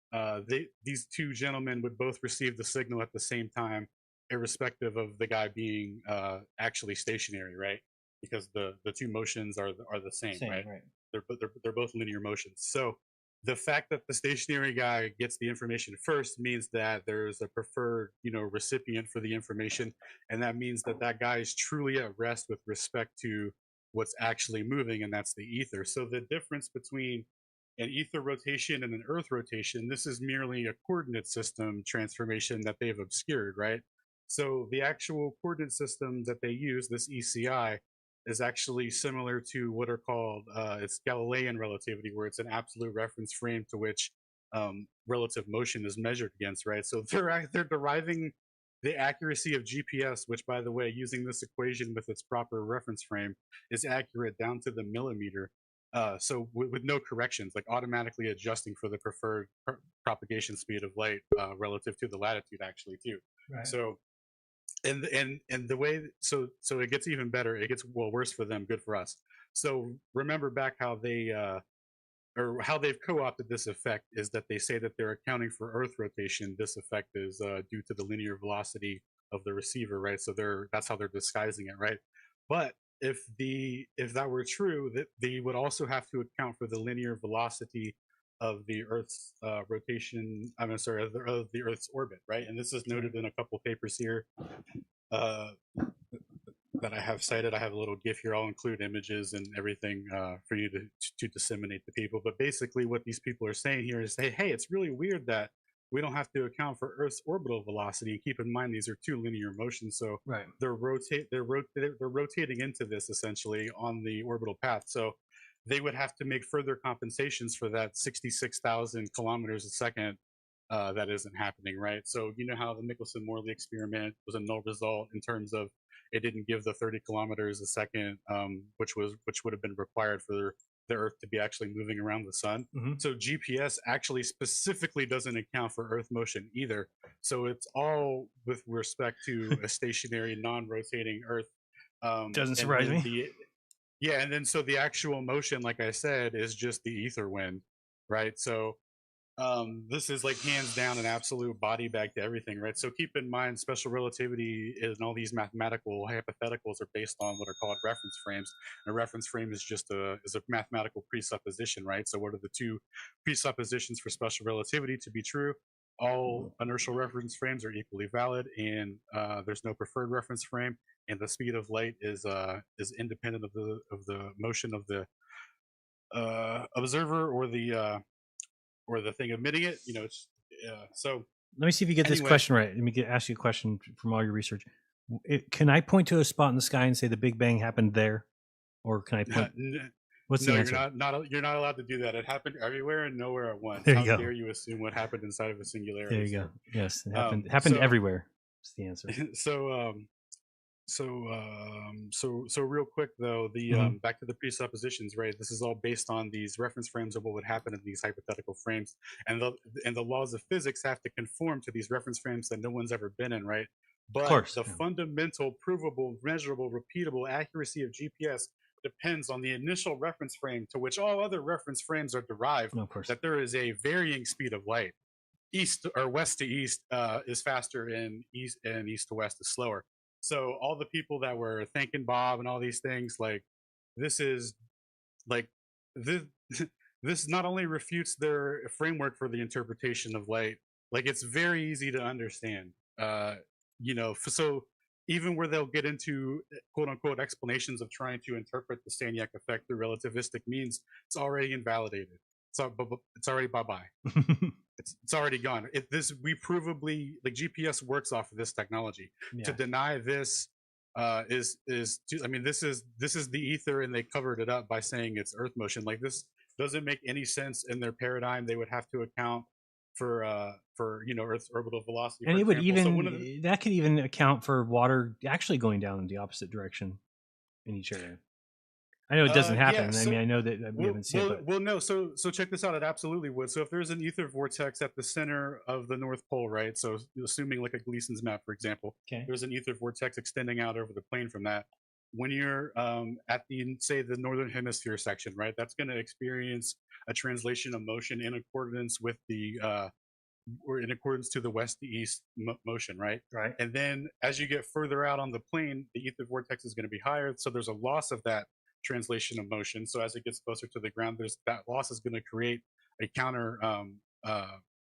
these two gentlemen would both receive the signal at the same time, irrespective of the guy being actually stationary, right? Because the two motions are the same, right? They're both linear motions. So the fact that the stationary guy gets the information first means that there's a preferred, recipient for the information, and that means that that guy is truly at rest with respect to what's actually moving, and that's the ether. So the difference between an ether rotation and an Earth rotation, this is merely a coordinate system transformation that they've obscured, right? So the actual coordinate system that they use, this ECI, is actually similar to what are called it's Galilean relativity, where it's an absolute reference frame to which relative motion is measured against, right? So they're deriving the accuracy of GPS, which, by the way, using this equation with its proper reference frame, is accurate down to the millimeter. So with no corrections, like automatically adjusting for the preferred propagation speed of light relative to the latitude, actually, too. Right. So. And the way, so it gets even better. It gets, well, worse for them, good for us. So remember back how they or how they've co-opted this effect is that they say that they're accounting for Earth rotation. This effect is due to the linear velocity of the receiver, right? So that's how they're disguising it, right? But if that were true, that they would also have to account for the linear velocity of the Earth's rotation, of the Earth's orbit, right? And this is noted in a couple papers here that I have cited. I have a little GIF here. I'll include images and everything for you to disseminate to people. But basically what these people are saying here is, hey, it's really weird that we don't have to account for Earth's orbital velocity. And keep in mind, these are two linear motions, so Right. they're rotating into this essentially on the orbital path. So they would have to make further compensations for that 66,000 kilometers a second that isn't happening, right? So you know how the Michelson-Morley experiment was a null result in terms of it didn't give the 30 kilometers a second, which would have been required for the Earth to be actually moving around the sun. Mm-hmm. So GPS actually specifically doesn't account for Earth motion either. So it's all with respect to a stationary, non-rotating Earth. Doesn't surprise me. Yeah, and then so the actual motion, like I said, is just the ether wind, right? So this is like hands down an absolute body bag to everything, right? So keep in mind, special relativity and all these mathematical hypotheticals are based on what are called reference frames. And a reference frame is just a mathematical presupposition, right? So what are the two presuppositions for special relativity to be true? All inertial reference frames are equally valid, and there's no preferred reference frame, and the speed of light is independent of the motion of the observer or the thing emitting it. You know, so let me see if you get this question right. Let me ask you a question from all your research. Can I point to a spot in the sky and say the Big Bang happened there, or can I point? What's the answer? You're not allowed to do that. It happened everywhere and nowhere at once. There you How go. dare you assume what happened inside of a singularity? There you go. Yes, it happened everywhere. That's the answer. So real quick though, back to the presuppositions, right? This is all based on these reference frames of what would happen in these hypothetical frames, and the laws of physics have to conform to these reference frames that no one's ever been in, right? But of course, fundamental, provable, measurable, repeatable accuracy of GPS depends on the initial reference frame to which all other reference frames are derived. Of course. That there is a varying speed of light. East or west to east is faster, and east to west is slower. So all the people that were thanking Bob and all these things, like this is like this not only refutes their framework for the interpretation of light, like it's very easy to understand. So even where they'll get into quote unquote explanations of trying to interpret the Staniak effect through relativistic means, it's already invalidated. It's already bye-bye. It's already gone. We provably, like, GPS works off of this technology. Yeah. To deny this this is the ether, and they covered it up by saying it's Earth motion. Like, this doesn't make any sense in their paradigm. They would have to account for Earth's orbital velocity, and it would even that could even account for water actually going down in the opposite direction in each area. I know it doesn't happen. I mean, I know that we haven't seen it. Well, no. So check this out. It absolutely would. So if there's an ether vortex at the center of the North Pole, right? So assuming like a Gleason's map, for example, there's an ether vortex extending out over the plane from that. When you're at the Northern Hemisphere section, right? That's going to experience a translation of motion in accordance with or in accordance to the west to east motion, right? Right. And then as you get further out on the plane, the ether vortex is going to be higher. So there's a loss of that translation of motion. So as it gets closer to the ground, that loss is going to create a counter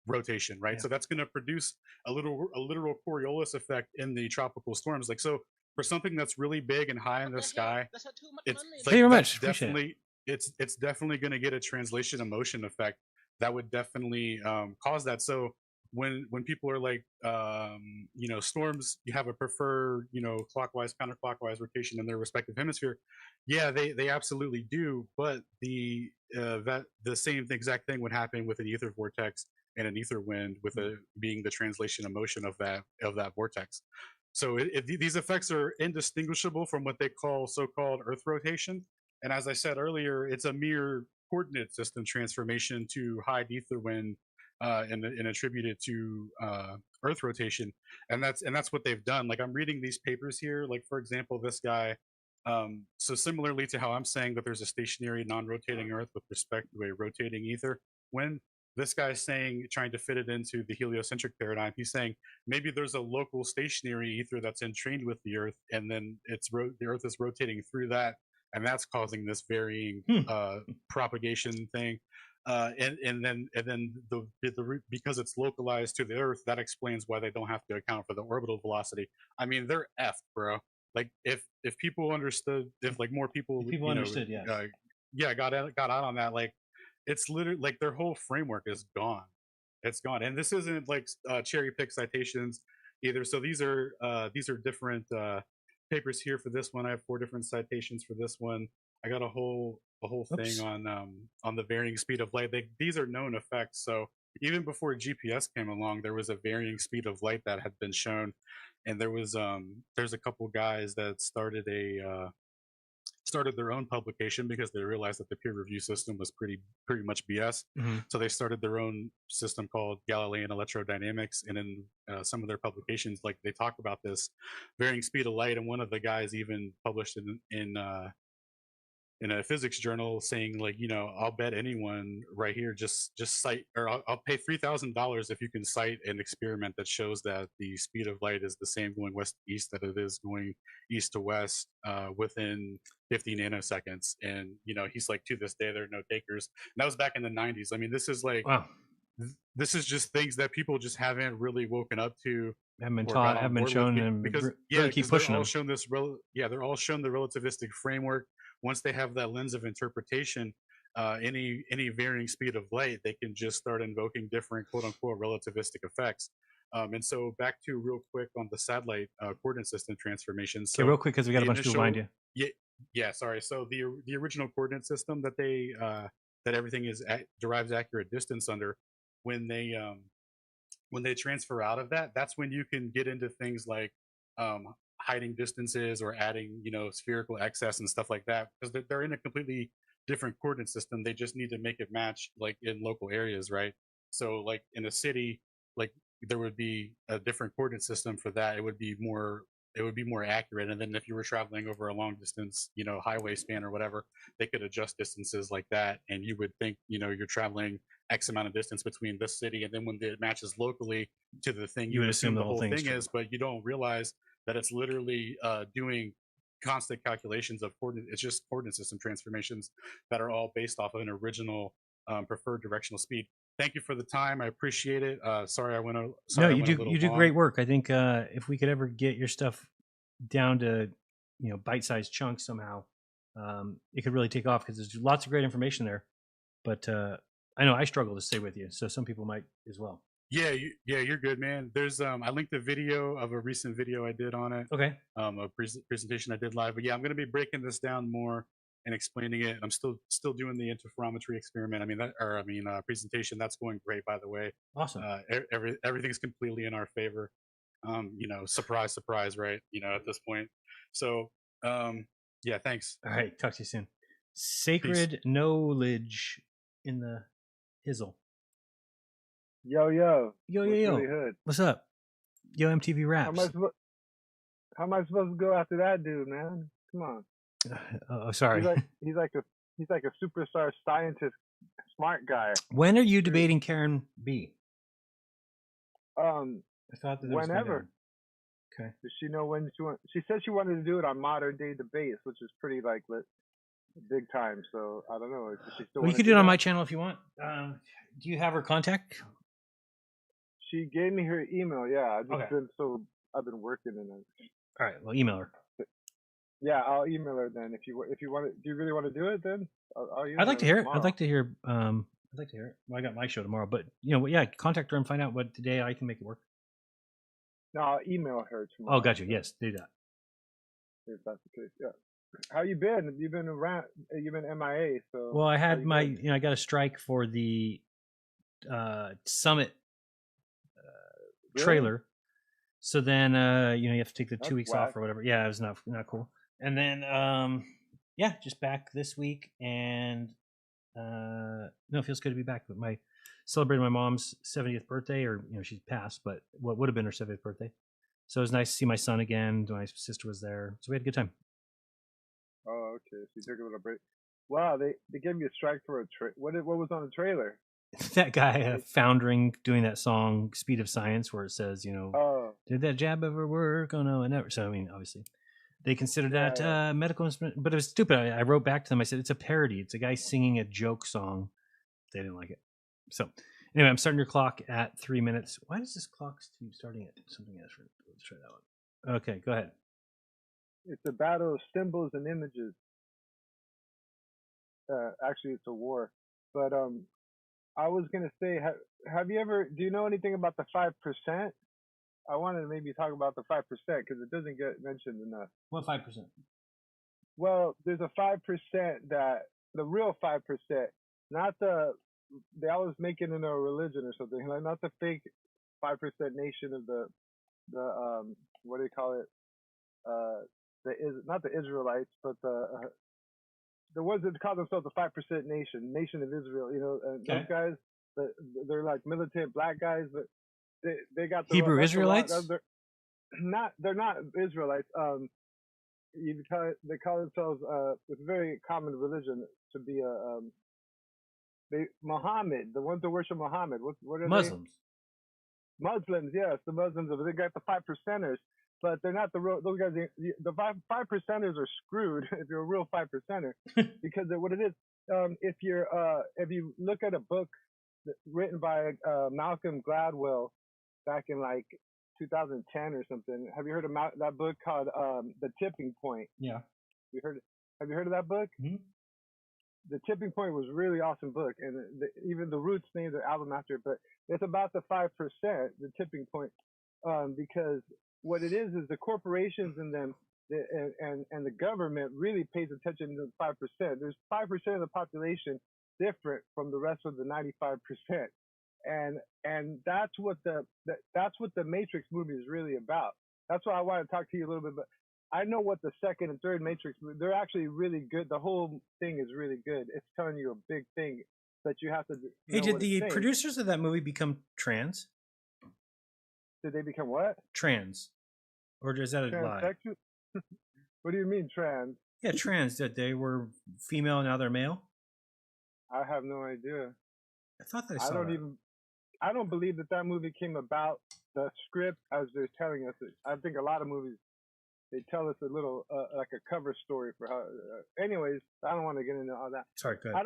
rotation, right? Yeah. So that's going to produce a literal Coriolis effect in the tropical storms. Like, so for something that's really big and high in the sky, it's definitely going to get a translation of motion effect that would definitely cause that. So when people are like, storms, you have a preferred, clockwise, counterclockwise rotation in their respective hemisphere. Yeah, they absolutely do. But the same exact thing would happen with an ether vortex and an ether wind, with being the translation of motion of that vortex. So these effects are indistinguishable from what they call so-called Earth rotation. And as I said earlier, it's a mere coordinate system transformation to hide ether wind. And attribute it to Earth rotation, and that's what they've done. Like, I'm reading these papers here. Like, for example, this guy. So similarly to how I'm saying that there's a stationary, non-rotating Earth with respect to a rotating ether, when this guy's trying to fit it into the heliocentric paradigm, he's saying maybe there's a local stationary ether that's entrained with the Earth, and then the Earth is rotating through that, and that's causing this varying propagation thing. And then because it's localized to the Earth, that explains why they don't have to account for the orbital velocity. I mean, they're effed, bro. Like, if people understood, if like more people understood, got out on that, like, it's literally like their whole framework is gone. It's gone. And this isn't like cherry pick citations either. So these are different papers here for this one. I have 4 different citations for this one. I got a whole thing on the varying speed of light. These are known effects. So even before GPS came along, there was a varying speed of light that had been shown, and there's a couple guys that started their own publication because they realized that the peer review system was pretty much BS. Mm-hmm. So they started their own system called Galilean Electrodynamics, and in some of their publications, like they talk about this varying speed of light. And one of the guys even published in a physics journal saying, like, I'll bet anyone right here just cite, or I'll pay $3,000 if you can cite an experiment that shows that the speed of light is the same going west to east that it is going east to west within 50 nanoseconds. And he's like, to this day there are no takers. And that was back in the 90s. I mean, this is like, wow. This is just things that people just haven't really woken up to, haven't been taught, haven't been shown, and because really keep pushing they're all them. shown this they're all shown the relativistic framework. Once they have that lens of interpretation, any varying speed of light, they can just start invoking different quote unquote relativistic effects. And so back to real quick on the satellite coordinate system transformations. So real quick, because we got a bunch of people behind you. Yeah, sorry. So the original coordinate system that they that everything is derives accurate distance under, when they transfer out of that, that's when you can get into things like hiding distances or adding spherical excess and stuff like that, because they're in a completely different coordinate system. They just need to make it match like in local areas, right? So like in a city, like there would be a different coordinate system for that. It would be more accurate. And then if you were traveling over a long distance, highway span or whatever, they could adjust distances like that. And you would think, you're traveling X amount of distance between this city. And then when it matches locally to the thing, you would assume the whole thing is, but you don't realize that it's literally doing constant calculations of coordinate. It's just coordinate system transformations that are all based off of an original preferred directional speed. Thank you for the time. I appreciate it. Sorry, I went a you do great work. I think if we could ever get your stuff down to bite-sized chunks somehow, it could really take off, because there's lots of great information there. But I know I struggle to stay with you, so some people might as well. Yeah, you're good, man. There's I linked a video of a recent video I did on it. Okay. A presentation I did live. But yeah, I'm going to be breaking this down more and explaining it. I'm still doing the interferometry experiment. Presentation. That's going great, by the way. Awesome. Everything's completely in our favor. Surprise, right? At this point. So, yeah, thanks. All right, talk to you soon. Sacred Peace. Knowledge in the hizzle. Yo. Really hood. What's up? Yo, MTV Raps. How am I supposed to go after that dude, man? Come on. Oh, sorry. He's like a superstar scientist, smart guy. When are you debating Karen B? I thought that whenever. Okay. Does she know when she wants? She said she wanted to do it on Modern Day Debates, which is pretty like big time. So I don't know. You can do it on my channel if you want. Do you have her contact? She gave me her email. Yeah, I've been working in it. All right. Well, email her. Yeah, I'll email her then. If you want to, do you really want to do it then? I'd like to hear it. I'd like to hear it. Well, I got my show tomorrow, but yeah, contact her and find out what today I can make it work. No, I'll email her tomorrow. Oh, gotcha. Yes, do that. If that's the case, yeah. How you been? You've been around. You've been MIA. So. Well, I had I got a strike for the Summit trailer. So then, you have to take the 2 weeks off or whatever. Yeah, it was not cool. And then, just back this week, and it feels good to be back. But celebrating my mom's 70th birthday, or she's passed, but what would have been her 70th birthday. So it was nice to see my son again. My sister was there, so we had a good time. Oh, okay. So you took a little break. Wow, they gave me a strike for a what was on the trailer? That guy foundering doing that song "Speed of Science," where it says, did that jab ever work? Oh no, it never. So obviously, they consider that medical instrument, but it was stupid. I wrote back to them. I said it's a parody. It's a guy singing a joke song. They didn't like it. So anyway, I'm starting your clock at 3 minutes. Why does this clock keep starting at something else? Let's try that one. Okay, go ahead. It's a battle of symbols and images. Actually, it's a war, but I was gonna say, have you ever? Do you know anything about the 5%? I wanted to maybe talk about the 5% because it doesn't get mentioned enough. What 5%? Well, there's a 5% that the real 5%, not they always make it into a religion or something, like not the fake 5% nation of the what do you call it? Not the Israelites, but the ones that call themselves the 5% nation of Israel. You know, and Okay. those guys, they're like militant black guys, but they got the Hebrew that's the wrong- Israelites? they're not Israelites. They call themselves it's a very common religion to be Muhammad, the ones that worship Muhammad. What are Muslims. they? Muslims, yes, the Muslims. They got the 5%ers, but they're not the real. Those guys, the 5%ers are screwed if you're a real 5%er, because what it is, if you look at a book written by Malcolm Gladwell back in like 2010 or something. Have you heard of that book called The Tipping Point? Yeah. Have you heard of that book? Mm-hmm. The Tipping Point was a really awesome book, and even the Roots named their album after it. But it's about the 5%, the tipping point, because what it is the corporations and them and the government really pays attention to the 5%. There's 5% of the population different from the rest of the 95%. And that's what the Matrix movie is really about. That's why I want to talk to you a little bit. But I know what the second and third Matrix movie, they're actually really good. The whole thing is really good. It's telling you a big thing that you have to. Hey, did the producers of that movie become trans? Did they become what? Trans, or is that a lie? What do you mean trans? Yeah, trans. That they were female and now they're male. I have no idea. I thought I saw that. I don't believe that movie came about the script as they're telling us. I think a lot of movies, they tell us a little like a cover story for how. Anyways, I don't want to get into all that. Sorry, go ahead. I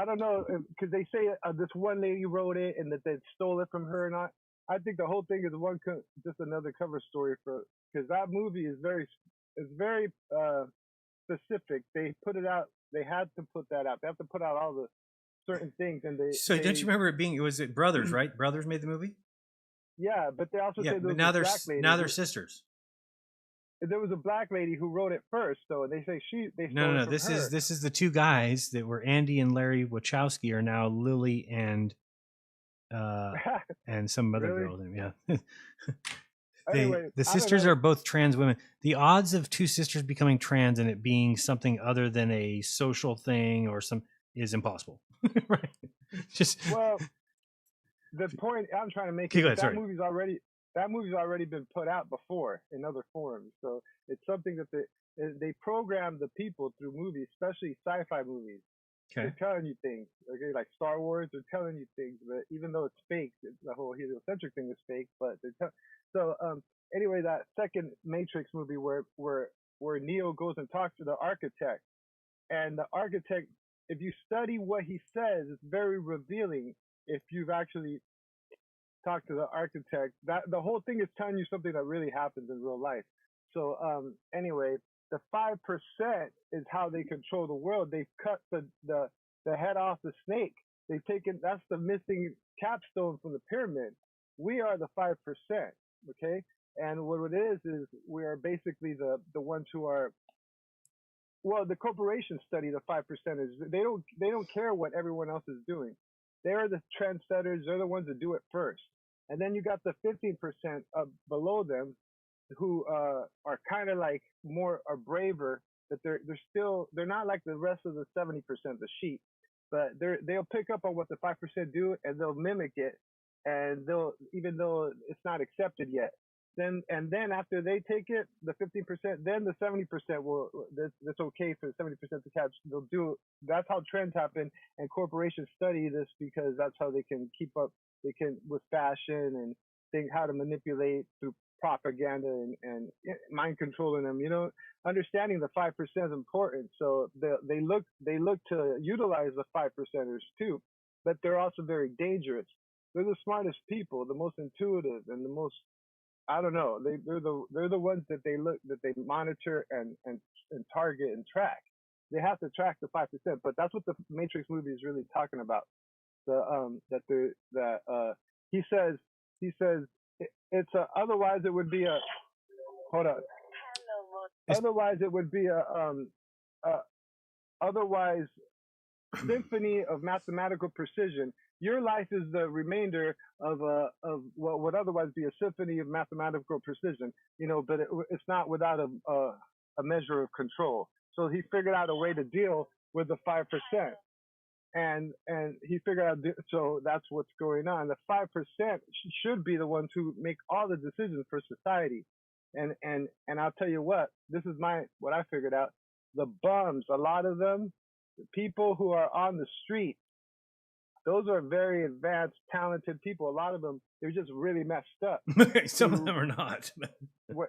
don't know because they say this one lady wrote it and that they stole it from her or not. I think the whole thing is just another cover story because that movie is very specific. They put it out. They had to put that out. They have to put out all the certain things, and don't you remember was it Brothers, right? Brothers made the movie. Yeah, but they also said but now they're sisters. There was a black lady who wrote it first, though, and they say they stole it from her. This is the two guys that were Andy and Larry Wachowski are now Lily and some other girl. Yeah. Anyway, the sisters are both trans women. The odds of two sisters becoming trans and it being something other than a social thing or is impossible. Right? Well, the point I'm trying to make is that movie's already been put out before in other forms. So it's something that they program the people through movies, especially sci-fi movies. Okay. They're telling you things, okay, like Star Wars. They're telling you things, but even though it's fake, the whole heliocentric thing is fake. But anyway, that second Matrix movie where Neo goes and talks to the architect, and the architect, if you study what he says, it's very revealing. If you've actually talked to the architect, that the whole thing is telling you something that really happens in real life. So anyway, the 5% is how they control the world. They've cut the head off the snake. They've taken that's the missing capstone from the pyramid. We are the 5%, okay? And what it is we are basically the ones who are. Well, the corporations study the 5%ers. They don't care what everyone else is doing. They're the trendsetters. They're the ones that do it first. And then you got the 15% below them, who are kind of like are braver. That they're not like the rest of the 70%, the sheep, but they'll pick up on what the 5% do and they'll mimic it, and they'll even though it's not accepted yet. Then after they take it, the 15%, then the 70% will. That's okay for the 70% to catch. They'll do. That's how trends happen, and corporations study this because that's how they can keep up. They can with fashion and think how to manipulate through propaganda and mind controlling them. Understanding the 5% is important. So they look to utilize the 5%ers too, but they're also very dangerous. They're the smartest people, the most intuitive, and the most. I don't know. They're the ones that they monitor and target and track. They have to track the 5%, but that's what the Matrix movie is really talking about. he says it's a, otherwise it would be a, hold on, otherwise it would be a otherwise symphony of mathematical precision. Your life is the remainder of what would otherwise be a symphony of mathematical precision, but it's not without a measure of control. So he figured out a way to deal with the 5%. And he figured out, so that's what's going on. The 5% should be the ones who make all the decisions for society. And I'll tell you what, this is what I figured out. The bums, a lot of them, the people who are on the street, those are very advanced, talented people. A lot of them, they're just really messed up. Some of them are not.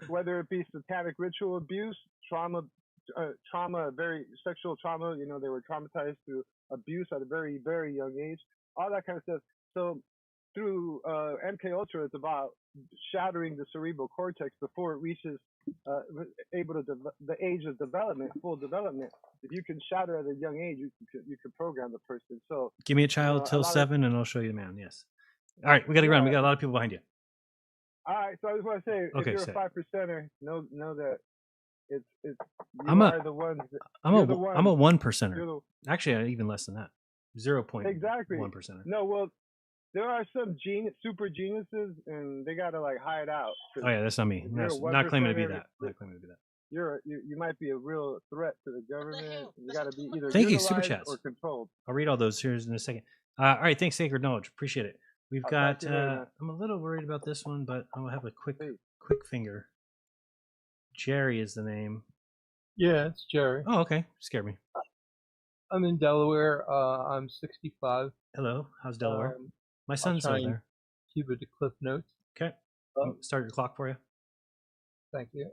Whether it be satanic ritual abuse, trauma, very sexual trauma, they were traumatized through abuse at a very, very young age, all that kind of stuff. So through MK Ultra, it's about shattering the cerebral cortex before it reaches the age of development, full development. If you can shatter at a young age, you can program the person. So give me a child till 7, and I'll show you the man. Yes. All right, we got to run. We got a lot of people behind you. All right, so I just want to say, okay, if you're a 5%er, know that it's I'm a 1%er. Actually, even less than that. 0.1%. Exactly. No, well, there are some super geniuses, and they gotta hide out. Oh yeah, that's not me. Not claiming to be that. Not claiming to be that. You might be a real threat to the government. You gotta be either Thank you, super chats, or controlled. I'll read all those here in a second. All right, thanks, Sacred Knowledge. Appreciate it. We've got. I'm a little worried about this one, but I'm gonna have a quick finger. Jerry is the name. Yeah, it's Jerry. Oh, okay. Scared me. I'm in Delaware. I'm 65. Hello. How's Delaware? My son's over there. Keep it to Cliff Notes. Okay. Start your clock for you. Thank you.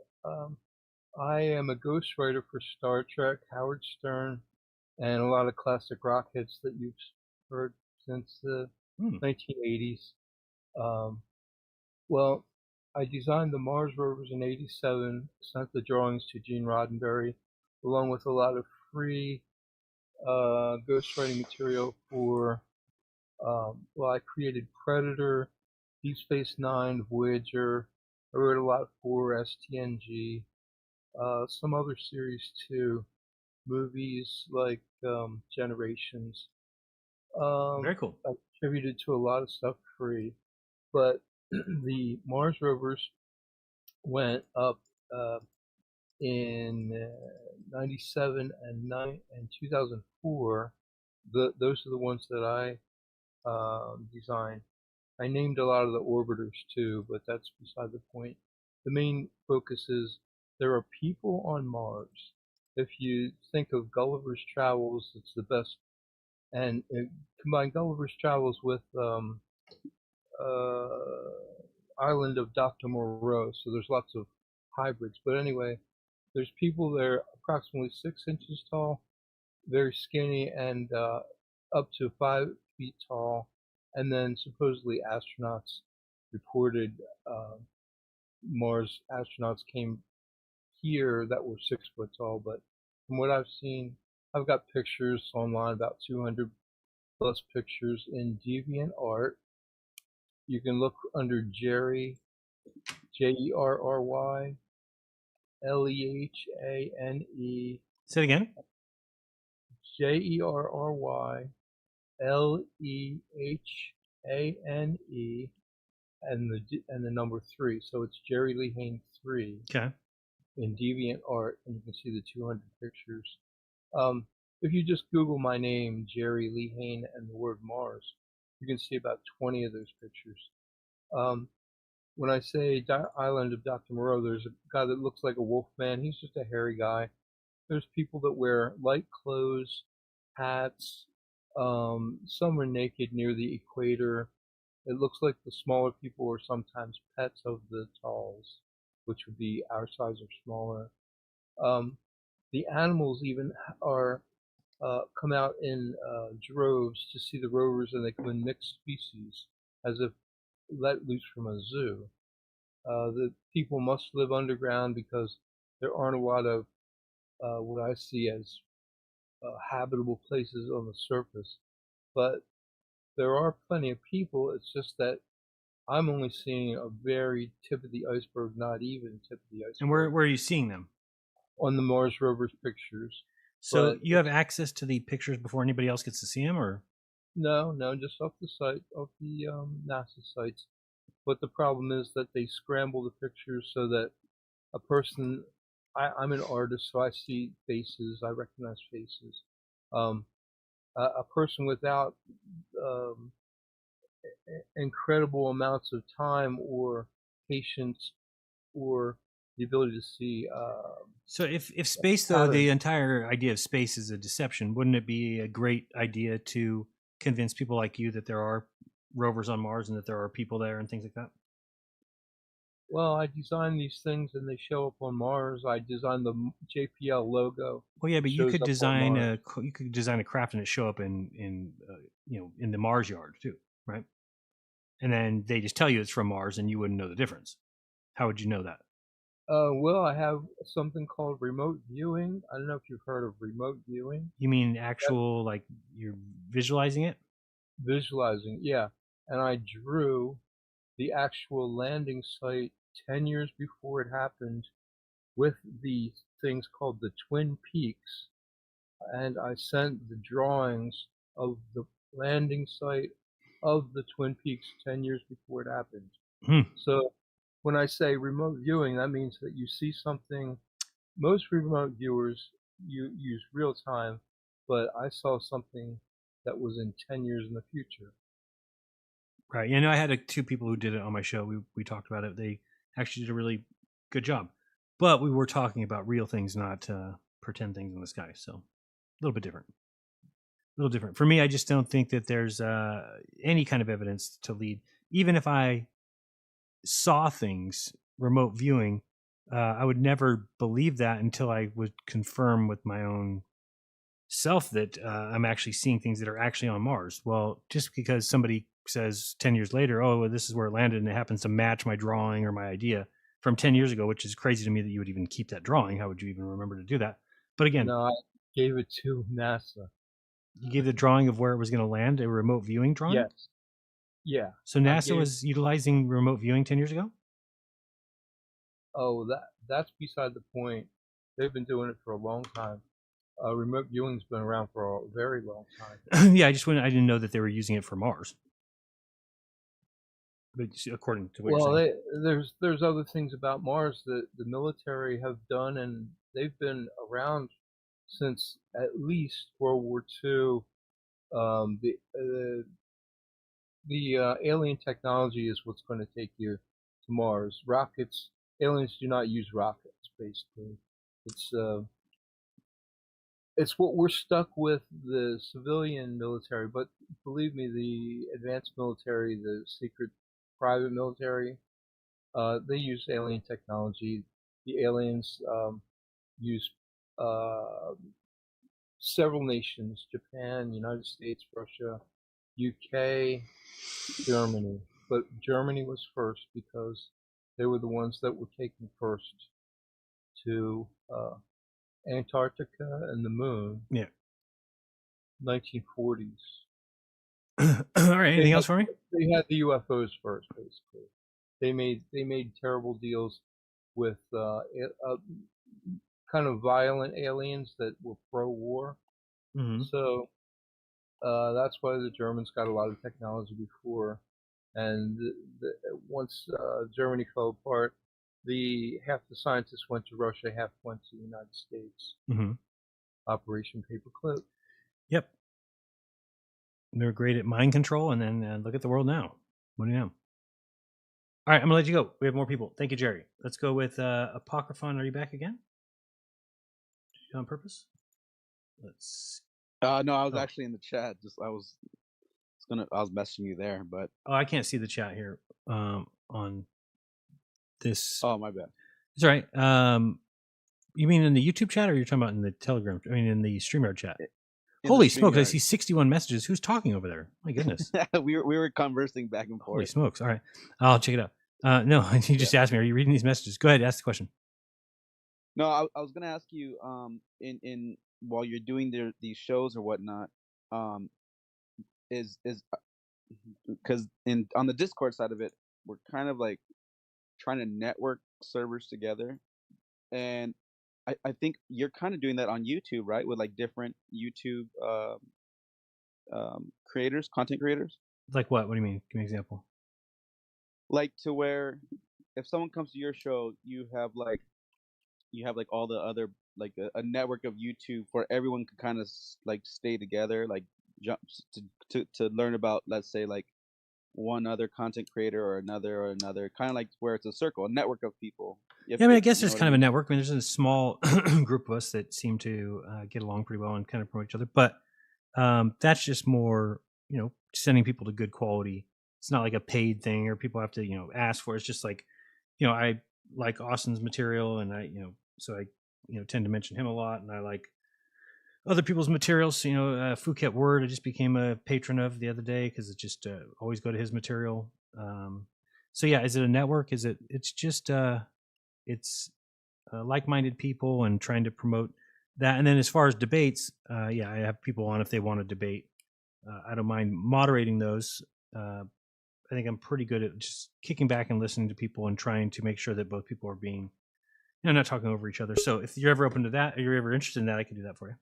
I am a ghostwriter for Star Trek, Howard Stern, and a lot of classic rock hits that you've heard since the 1980s. Well, I designed the Mars rovers in '87, sent the drawings to Gene Roddenberry, along with a lot of free ghostwriting material for, I created Predator, Deep Space Nine, Voyager. I wrote a lot for STNG, some other series too, movies like Generations. Very cool. I contributed to a lot of stuff free, but the Mars rovers went up in '97 and 2004. Those are the ones that I designed. I named a lot of the orbiters too, but that's beside the point. The main focus is there are people on Mars. If you think of Gulliver's Travels, it's the best. And combine Gulliver's Travels with Island of Dr. Moreau, so there's lots of hybrids. But anyway, there's people there approximately 6 inches tall, very skinny, and up to 5 feet tall. And then supposedly astronauts reported Mars astronauts came here that were 6 foot tall. But from what I've seen, I've got pictures online, about 200 plus pictures in DeviantArt. You can look under Jerry, Jerry, Lehane. Say it again. Jerry, Lehane, and the number 3. So it's Jerry Lehane 3. Okay. In DeviantArt, and you can see the 200 pictures. If you just Google my name, Jerry Lehane, and the word Mars, you can see about 20 of those pictures. When I say Island of Dr. Moreau, there's a guy that looks like a wolf man. He's just a hairy guy. There's people that wear light clothes, hats. Some are naked near the equator. It looks like the smaller people are sometimes pets of the talls, which would be our size or smaller. The animals even are come out in droves to see the rovers, and they come in mixed species, as if let loose from a zoo. The people must live underground because there aren't a lot of what I see as habitable places on the surface. But there are plenty of people. It's just that I'm only seeing a very tip of the iceberg, not even tip of the iceberg. And where are you seeing them? On the Mars rovers pictures. So But you have access to the pictures before anybody else gets to see them, or? No, just off the site, off the NASA sites. But the problem is that they scramble the pictures so that a person, I'm an artist, so I see faces, I recognize faces. A person without incredible amounts of time or patience or the ability to see. So if space, though, the entire idea of space is a deception, wouldn't it be a great idea to convince people like you that there are rovers on Mars and that there are people there and things like that? Well, I designed these things and they show up on Mars. I designed the JPL logo. Well, yeah, but you could design a craft and it show up in the Mars yard too, right? And then they just tell you it's from Mars and you wouldn't know the difference. How would you know that? Well, I have something called remote viewing. I don't know if you've heard of remote viewing. You mean actual, like you're visualizing it? Visualizing, yeah. And I drew the actual landing site 10 years before it happened with these things called the Twin Peaks. And I sent the drawings of the landing site of the Twin Peaks 10 years before it happened. So when I say remote viewing, that means that you see something. Most remote viewers use real time, but I saw something that was in 10 years in the future. Right. I had two people who did it on my show. We talked about it. They actually did a really good job. But we were talking about real things, not pretend things in the sky. So a little bit different. For me, I just don't think that there's any kind of evidence to lead. Even if I saw things remote viewing, I would never believe that until I would confirm with my own self that I'm actually seeing things that are actually on Mars. Well, just because somebody says 10 years later, oh, well, this is where it landed and it happens to match my drawing or my idea from 10 years ago, which is crazy to me that you would even keep that drawing. How would you even remember to do that? But again, no, I gave it to NASA. You gave the drawing of where it was going to land, a remote viewing drawing? Yes. Yeah. So NASA was utilizing remote viewing 10 years ago? Oh, that's beside the point. They've been doing it for a long time. Remote viewing's been around for a very long time. Yeah, I didn't know that they were using it for Mars. But according to what you're saying. There's other things about Mars that the military have done, and they've been around since at least World War II. The alien technology is what's going to take you to Mars. Rockets, aliens do not use rockets, basically. It's what we're stuck with, the civilian military, but believe me, the advanced military, the secret private military, they use alien technology. The aliens use several nations: Japan, United States, Russia, UK, Germany. But Germany was first because they were the ones that were taken first to Antarctica and the moon. Yeah. 1940s. All right. Anything else for me? They had the UFOs first, basically. They made terrible deals with kind of violent aliens that were pro-war. Mm-hmm. So that's why the Germans got a lot of technology before. And once Germany fell apart, half the scientists went to Russia, half went to the United States. Mm-hmm. Operation Paperclip. Yep. They're great at mind control, and then look at the world now. What do you know? All right, I'm going to let you go. We have more people. Thank you, Jerry. Let's go with Apocryphon. Are you back again? On purpose? Let's. No, I was actually in the chat. I was messaging you there, but I can't see the chat here on this. Oh, my bad. It's all right. You mean in the YouTube chat, or you're talking about in the Telegram? I mean, in the StreamYard chat. Holy smokes! I see 61 messages. Who's talking over there? My goodness. we were conversing back and forth. Holy smokes! All right, I'll check it out. No, you just asked me. Are you reading these messages? Go ahead, ask the question. No, I was going to ask you. In while you're doing these shows or whatnot, is because on the Discord side of it, we're kind of like trying to network servers together, and I think you're kind of doing that on YouTube, right? With like different YouTube creators, content creators. Like what? What do you mean? Give me an example. Like to where if someone comes to your show, you have like all the other like a network of YouTube where everyone can kind of like stay together, like jump to learn about, let's say, like one other content creator or another, kind of like where it's a circle, a network of people. Yeah, I mean, I guess there's kind of a network. I mean, there's a small group of us that seem to get along pretty well and kind of promote each other. But that's just more, sending people to good quality. It's not like a paid thing or people have to, ask for it. It's just like, I like Austin's material and I, so I, tend to mention him a lot, and I like other people's materials. Phuket Word, I just became a patron of the other day because it's just always go to his material. So yeah, is it a network? It's just it's like-minded people and trying to promote that. And then as far as debates, yeah, I have people on if they want to debate. I don't mind moderating those. I think I'm pretty good at just kicking back and listening to people and trying to make sure that both people are being, not talking over each other. So if you're ever open to that or you're ever interested in that, I can do that for you.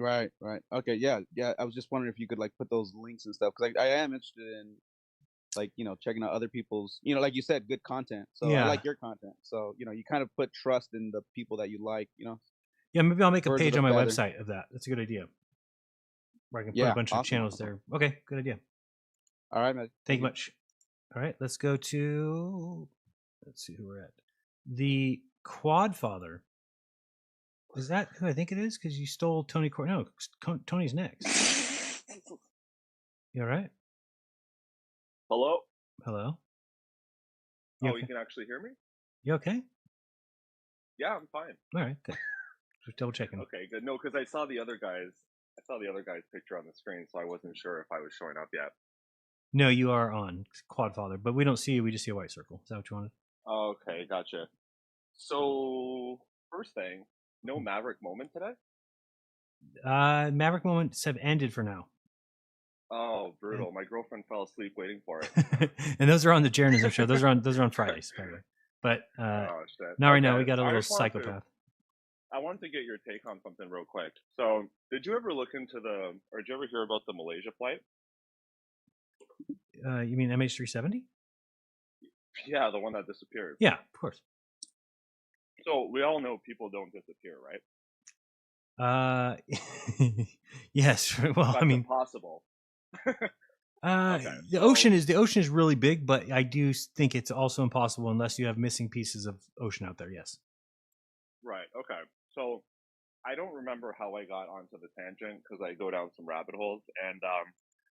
Right. Okay, yeah. I was just wondering if you could like put those links and stuff, because I am interested in like checking out other people's, like you said, good content. So yeah. I like your content. So you kind of put trust in the people that you like. Yeah, maybe I'll make a page on my website of that. That's a good idea. Where I can put a bunch of channels there. Okay, good idea. All right, man. Thank you much. All right, let's go to. Let's see who we're at. The Quadfather. Is that who I think it is? Because you stole Tony No, Tony's next. You all right? Hello? Hello? You can actually hear me? You okay? Yeah, I'm fine. All right, good. Just double checking. Okay, good. No, because I saw the other guy's picture on the screen, so I wasn't sure if I was showing up yet. No, you are on Quadfather, but we don't see you. We just see a white circle. Is that what you wanted? Okay, gotcha. So, first thing, no Maverick moment today? Maverick moments have ended for now. Oh, brutal! My girlfriend fell asleep waiting for it. And those are on the Jeranism show. Those are on Fridays, by the way. But not right now. We got a little psychopath. I wanted to get your take on something real quick. So, did you ever look into or did you ever hear about the Malaysia flight? You mean MH370? Yeah, the one that disappeared. Yeah, of course. So we all know people don't disappear, right? Yes. Well, that's I mean, impossible. Okay, the ocean is really big, but I do think it's also impossible unless you have missing pieces of ocean out there. Yes. Right. Okay. So I don't remember how I got onto the tangent because I go down some rabbit holes, and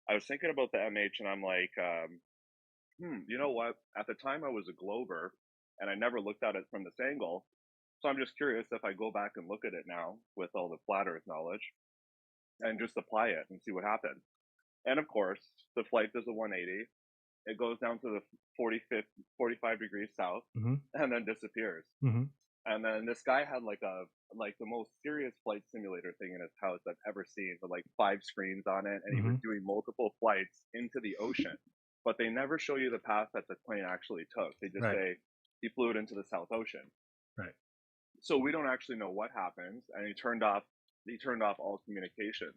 I was thinking about the MH, and I'm like, you know what? At the time, I was a Glober, and I never looked at it from this angle. So I'm just curious if I go back and look at it now with all the flat Earth knowledge, and just apply it and see what happens. And of course, the flight does a 180. It goes down to the 45 degrees south, mm-hmm. and then disappears. Mm-hmm. And then this guy had like the most serious flight simulator thing in his house I've ever seen, with like 5 screens on it, and mm-hmm. he was doing multiple flights into the ocean. But they never show you the path that the plane actually took. They just say he flew it into the South Ocean. Right. So we don't actually know what happens, and he turned off all communication.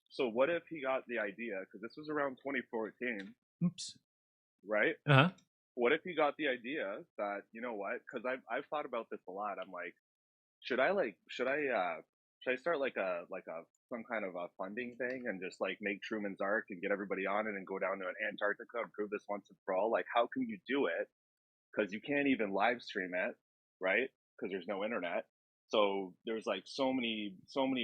So what if he got the idea, because this was around 2014. Oops. Right? Uh-huh. What if he got the idea that, you know what? Because I've thought about this a lot. I'm like, should I start like some kind of a funding thing and just like make Truman's Ark and get everybody on it and go down to Antarctica and prove this once and for all? Like, how can you do it? Because you can't even live stream it, right? Because there's no internet. So there's like so many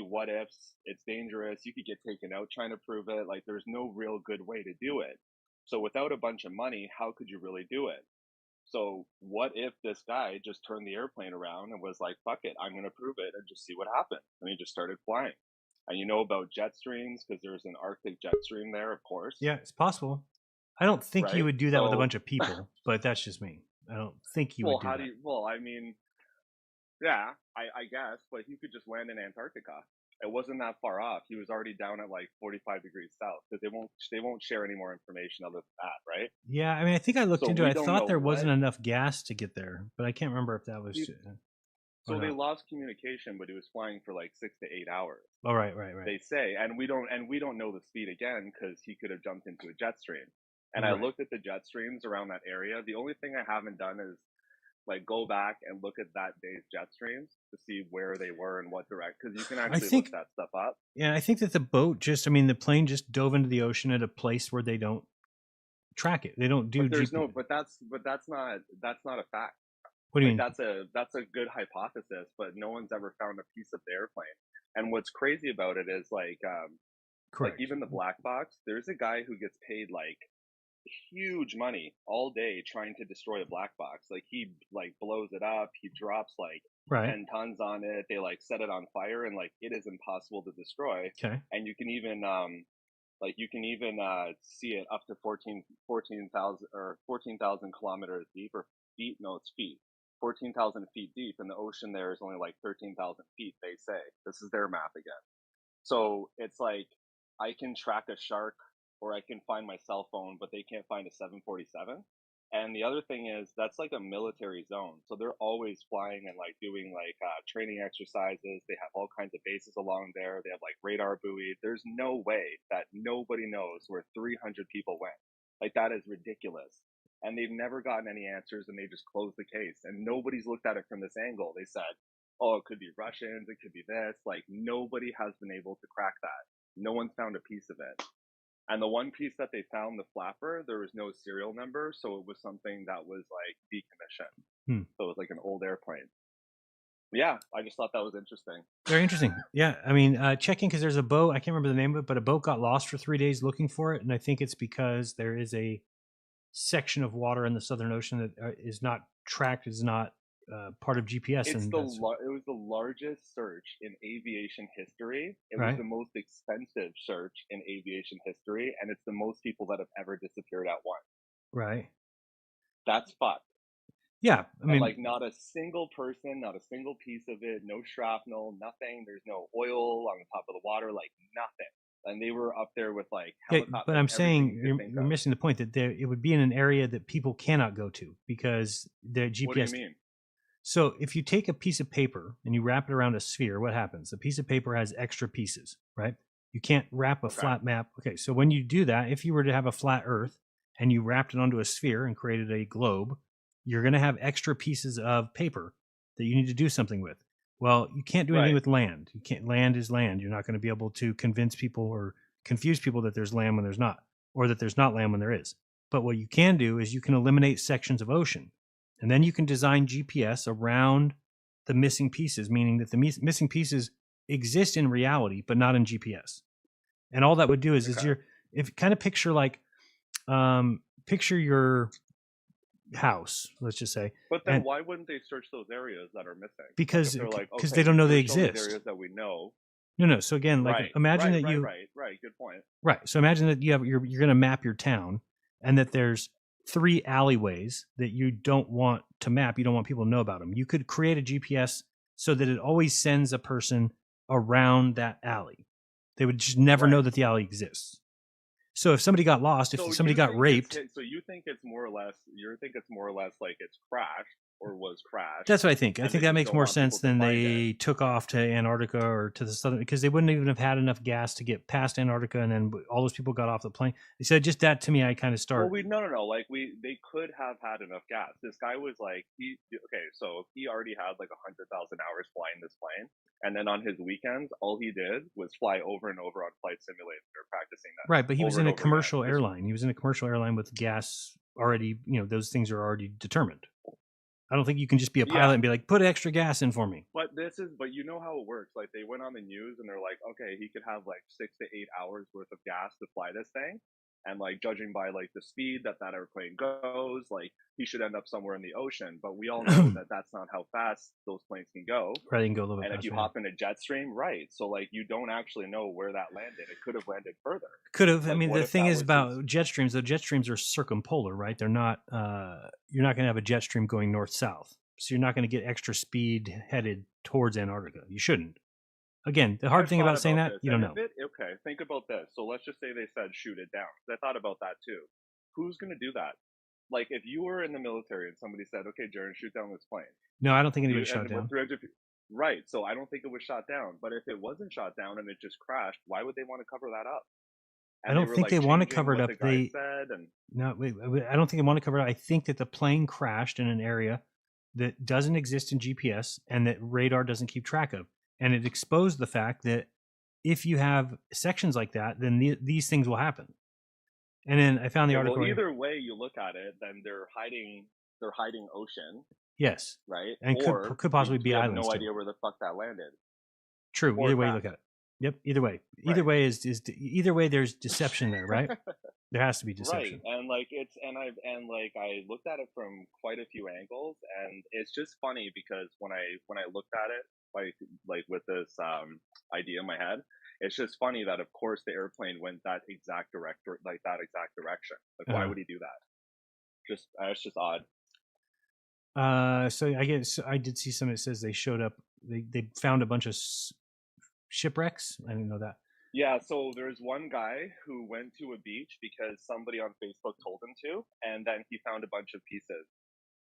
what ifs. It's dangerous. You could get taken out trying to prove it. Like, there's no real good way to do it. So without a bunch of money, how could you really do it? So what if this guy just turned the airplane around and was like, fuck it, I'm going to prove it and just see what happens. And he just started flying. And you know about jet streams because there's an Arctic jet stream there, of course. Yeah, it's possible. I don't think you would do that with a bunch of people, but that's just me. I don't think you would do that. Well, I mean, yeah, I guess, but you could just land in Antarctica it wasn't that far off. He was already down at like 45 degrees south, because they won't share any more information other than that, right? Yeah, I mean, I think I looked So into we it. I don't thought know there what. wasn't enough gas to get there, but I can't remember if that was. So or they not. lost communication, but he was flying for like 6 to 8 hours. Oh, right. They say, and we don't know the speed again, because he could have jumped into a jet stream. And I Right. looked at the jet streams around that area. The only thing I haven't done is like go back and look at that day's jet streams to see where they were and what direct, because you can actually think- look that stuff up. Yeah, I think that the plane just dove into the ocean at a place where they don't track it. They don't do. But there's no, but that's not a fact. What do you Like, mean? that's a good hypothesis, but no one's ever found a piece of the airplane. And what's crazy about it is like Correct. even the black box, there's a guy who gets paid like huge money all day trying to destroy a black box. Like he like blows it up, he drops like Right. 10 tons on it, they like set it on fire, and like it is impossible to destroy. Okay. And you can even see it up to 14,000 kilometers deep, or feet. No, it's feet. 14,000 feet deep, and the ocean there is only like 13,000 feet, they say. This is their map again. So it's like I can track a shark, or I can find my cell phone, but they can't find a 747. And the other thing is, that's like a military zone. So they're always flying and like doing like training exercises. They have all kinds of bases along there. They have like radar buoys. There's no way that nobody knows where 300 people went. Like, that is ridiculous. And they've never gotten any answers, and they just closed the case. And nobody's looked at it from this angle. They said, oh, it could be Russians, it could be this. Like, nobody has been able to crack that. No one's found a piece of it. And the one piece that they found, the flapper, there was no serial number, so it was something that was like decommissioned. So it was like an old airplane. Yeah, I just thought that was interesting. Very interesting. Yeah, I mean, checking, because there's a boat, I can't remember the name of it, but a boat got lost for 3 days looking for it, and I think it's because there is a section of water in the Southern Ocean that is not tracked, is not part of GPS. It And was the largest search in aviation history. It was Right. the most expensive search in aviation history, and it's the most people that have ever disappeared at once. right. That's fucked. Yeah, I mean, And like, not a single person, not a single piece of it, no shrapnel, nothing. There's no oil on the top of the water, like nothing. And they were up there with like yeah, helicopters. but I'm everything saying you could you're think of. missing the point that it would be in an area that people cannot go to because the GPS. What do you mean? So if you take a piece of paper and you wrap it around a sphere, what happens? The piece of paper has extra pieces, right? You can't wrap a flat map. Okay, so when you do that, if you were to have a flat Earth and you wrapped it onto a sphere and created a globe, you're going to have extra pieces of paper that you need to do something with. Well, you can't do anything with land. You can't. Land is land. You're not going to be able to convince people or confuse people that there's land when there's not, or that there's not land when there is. But what you can do is you can eliminate sections of ocean, and then you can design GPS around the missing pieces, meaning that the missing pieces exist in reality, but not in GPS. And all that would do is if kind of picture like, picture your house, let's just say. But then why wouldn't they search those areas that are missing? Because Like, if they're like, okay, they don't know they search all these exist. areas that we know. No. So again, like imagine that you right. Good point. Right. So imagine that you're going to map your town, and that there's 3 alleyways that you don't want to map. You don't want people to know about them. You could create a GPS so that it always sends a person around that alley. They would just never know that the alley exists. So if somebody got lost, if somebody got raped, So you think it's more or less like it's crashed or was crashed. that's what I think. I think that makes more sense than people they took off to Antarctica or to the southern, because they wouldn't even have had enough gas to get past Antarctica, and then all those people got off the plane. So just that to me, I kind of start. Well, no. Like they could have had enough gas. This guy was like, so he already had like 100,000 hours flying this plane, and then on his weekends, all he did was fly over and over on Flight Simulator, practicing that. Right, but he was in a commercial airline. He was in a commercial airline with gas already. Those things are already determined. I don't think you can just be a pilot and be like, put extra gas in for me. But you know how it works. Like, they went on the news and they're like, okay, he could have like 6 to 8 hours worth of gas to fly this thing. And like, judging by like the speed that airplane goes, like he should end up somewhere in the ocean. But we all know that that's not how fast those planes can go. Right, they can go a little bit And faster. if you hop in a jet stream, right. So like, you don't actually know where that landed. It could have landed further. Could have. Like, I mean, what the if thing that is was about jet streams, though, jet streams are circumpolar, right? They're not, you're not going to have a jet stream going north-south. So you're not going to get extra speed headed towards Antarctica. You shouldn't. Again, the hard I've thing thought about saying that, this, you don't and know. okay, think about this. So let's just say they said shoot it down. 'Cause I thought about that too. Who's going to do that? Like, if you were in the military and somebody said, "Okay, Jaron, shoot down this plane," No, I don't think anybody shot and down. with 300, right? So I don't think it was shot down. But if it wasn't shot down and it just crashed, why would they want to cover that up? And I don't think they want to cover it up. They said, and no, wait, I don't think they want to cover it up. I think that the plane crashed in an area that doesn't exist in GPS and that radar doesn't keep track of, and it exposed the fact that if you have sections like that, then these things will happen. And then I found the article. Well, either way you look at it, then they're hiding ocean. Yes. Right. And or could possibly be have islands. No too. idea where the fuck that landed. True. Or Either way you look at it. Yep. Either way. Either way is either way. There's deception there, right? There has to be deception. Right. And like I looked at it from quite a few angles, and it's just funny because when I looked at it like with this idea in my head, it's just funny that of course the airplane went that exact direction. Like why would he do that? It's just odd. So I guess I did see something that says they showed up. They found a bunch of shipwrecks. I didn't know that. Yeah, so there's one guy who went to a beach because somebody on Facebook told him to, and then he found a bunch of pieces.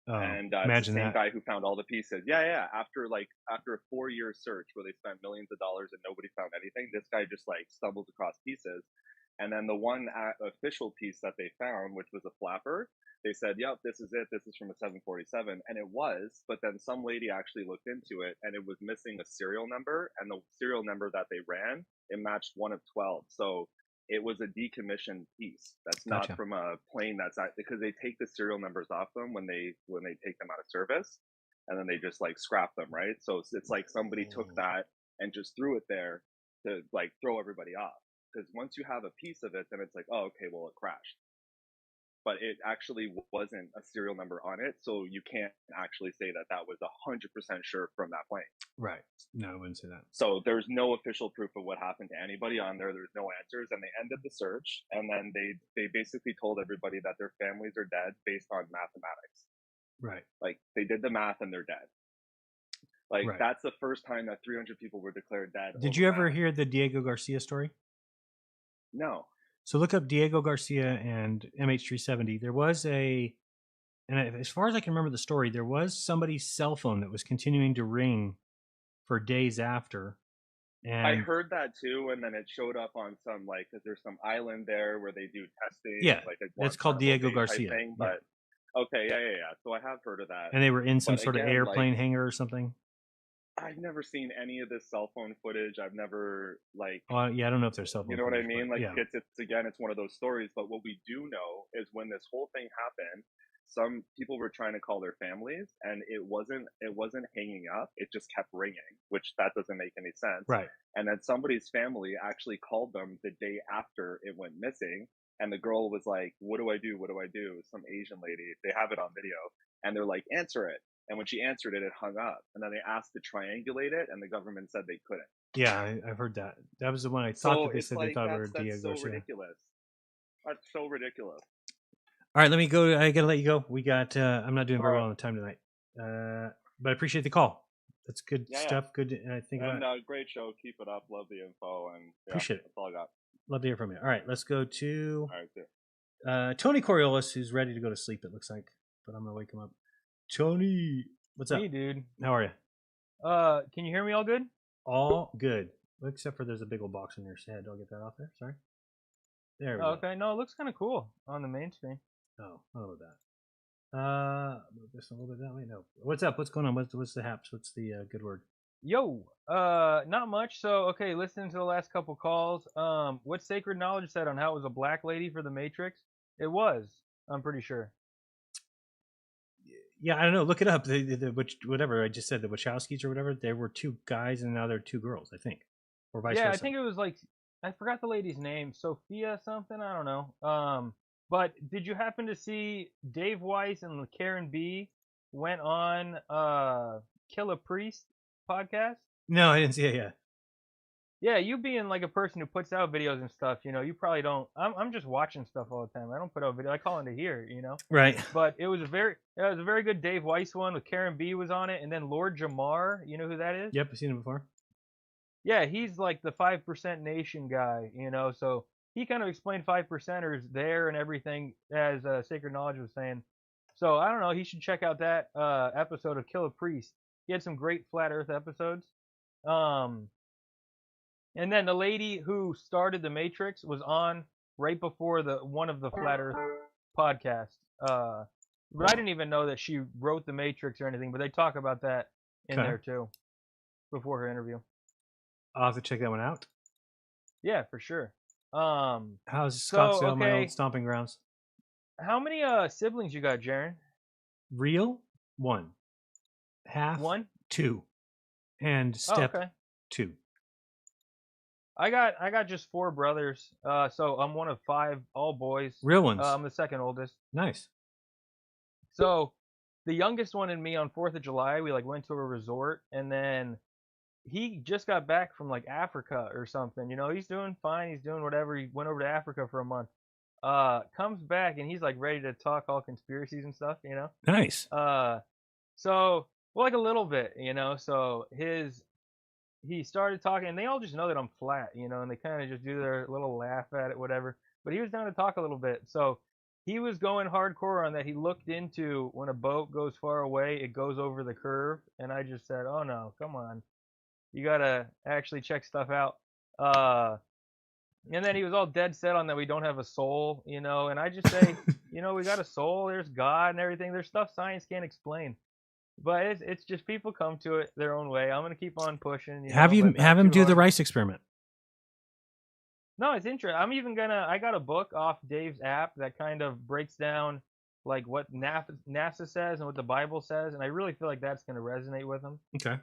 And it's the same guy who found all the pieces. Yeah. After a 4-year search where they spent millions of dollars and nobody found anything, this guy just like stumbled across pieces. And then the one official piece that they found, which was a flapper, they said, "Yep, this is it. This is from a 747," and it was. But then some lady actually looked into it, and it was missing a serial number, and the serial number that they ran, it matched one of 12. So it was a decommissioned piece. That's not from a plane. That's not, because they take the serial numbers off them when they take them out of service, and then they just like scrap them, right? So it's like somebody took that and just threw it there to like throw everybody off. Because once you have a piece of it, then it's like, oh, okay, well, it crashed. But it actually wasn't a serial number on it, so you can't actually say that that was 100% sure from that plane. Right. No, I wouldn't say that. So there's no official proof of what happened to anybody on there. There's no answers, and they ended the search, and then they basically told everybody that their families are dead based on mathematics. Right. Like, they did the math, and they're dead. Like, that's the first time that 300 people were declared dead. Did you ever hear the Diego Garcia story? No. So look up Diego Garcia and MH370. There was and as far as I can remember the story, there was somebody's cell phone that was continuing to ring for days after. And I heard that too, and then it showed up on some, like, because there's some island there where they do testing. Yeah, like it's called Diego Garcia. Thing, but okay, yeah. So I have heard of that. And they were in some sort of airplane hangar or something. I've never seen any of this cell phone footage. I've never I don't know if there's cell phone. You know what I mean? Like, yeah. It's one of those stories. But what we do know is when this whole thing happened, some people were trying to call their families, and it wasn't hanging up. It just kept ringing, which that doesn't make any sense. Right. And then somebody's family actually called them the day after it went missing, and the girl was like, "What do I do? What do I do?" Some Asian lady. They have it on video, and they're like, "Answer it." And when she answered it, it hung up. And then they asked to triangulate it, and the government said they couldn't. Yeah, I've heard that. That was the one I thought that they said they thought were Diego Garcia. That's so ridiculous. That's so ridiculous. All right, let me go. I gotta let you go. We got. I'm not doing very well on the time tonight, but I appreciate the call. That's good stuff. Good. I think. And great show. Keep it up. Love the info, and appreciate it. That's all I got. Love to hear from you. All right, let's go to all right, Tony Coriolis, who's ready to go to sleep. It looks like, but I'm gonna wake him up. Tony, what's up? Hey, dude. How are you? Can you hear me all good? All good, except for there's a big old box in your head. I'll get that off there. Sorry. There we go. Okay, no, it looks kind of cool on the main screen. Oh, I don't know that. Move this a little bit that way. No. What's up? What's going on? What's the haps? What's the good word? Yo, not much. So, okay, listening to the last couple calls, what Sacred Knowledge said on how it was a black lady for the Matrix? It was. I'm pretty sure. Yeah, I don't know. Look it up. Whatever I just said, the Wachowskis or whatever. There were 2 guys and now there are 2 girls. I think, or vice versa. Yeah, I think it was like I forgot the lady's name, Sophia something. I don't know. But did you happen to see Dave Weiss and Karen B went on Kill a Priest podcast? No, I didn't see it yet. Yeah, you being like a person who puts out videos and stuff, you probably don't. I'm just watching stuff all the time. I don't put out video. I call into here, Right. But it was a very good Dave Weiss one with Karen B was on it, and then Lord Jamar. You know who that is? Yep, I've seen him before. Yeah, he's like the 5% nation guy, so he kind of explained 5%ers there and everything, as Sacred Knowledge was saying. So I don't know, he should check out that episode of Kill a Priest. He had some great flat earth episodes. And then the lady who started the Matrix was on right before one of the flat earth podcasts. But I didn't even know that she wrote the Matrix or anything, but they talk about that in there too before her interview. I'll have to check that one out. Yeah, for sure. How's Scottsdale, my old stomping grounds? How many siblings you got, Jaren? Real 1, half 1, 2, and step 2. I got just 4 brothers. So I'm one of 5, all boys. Real ones. I'm the second oldest. Nice. So the youngest one and me on 4th of July, we like went to a resort, and then he just got back from like Africa or something. He's doing fine. He's doing whatever. He went over to Africa for a month. Comes back and he's like ready to talk all conspiracies and stuff. Nice. So like a little bit. So he started talking, and they all just know that I'm flat. And they kind of just do their little laugh at it, whatever. But he was down to talk a little bit. So he was going hardcore on that. He looked into when a boat goes far away, it goes over the curve. And I just said, oh no, come on. You gotta actually check stuff out. And then he was all dead set on that we don't have a soul, and I just say, we got a soul, there's God and everything. There's stuff science can't explain. But it's just people come to it their own way. I'm gonna keep on pushing. Have him do the rice experiment? No, it's interesting. I got a book off Dave's app that kind of breaks down like what NASA says and what the Bible says, and I really feel like that's gonna resonate with him. Okay.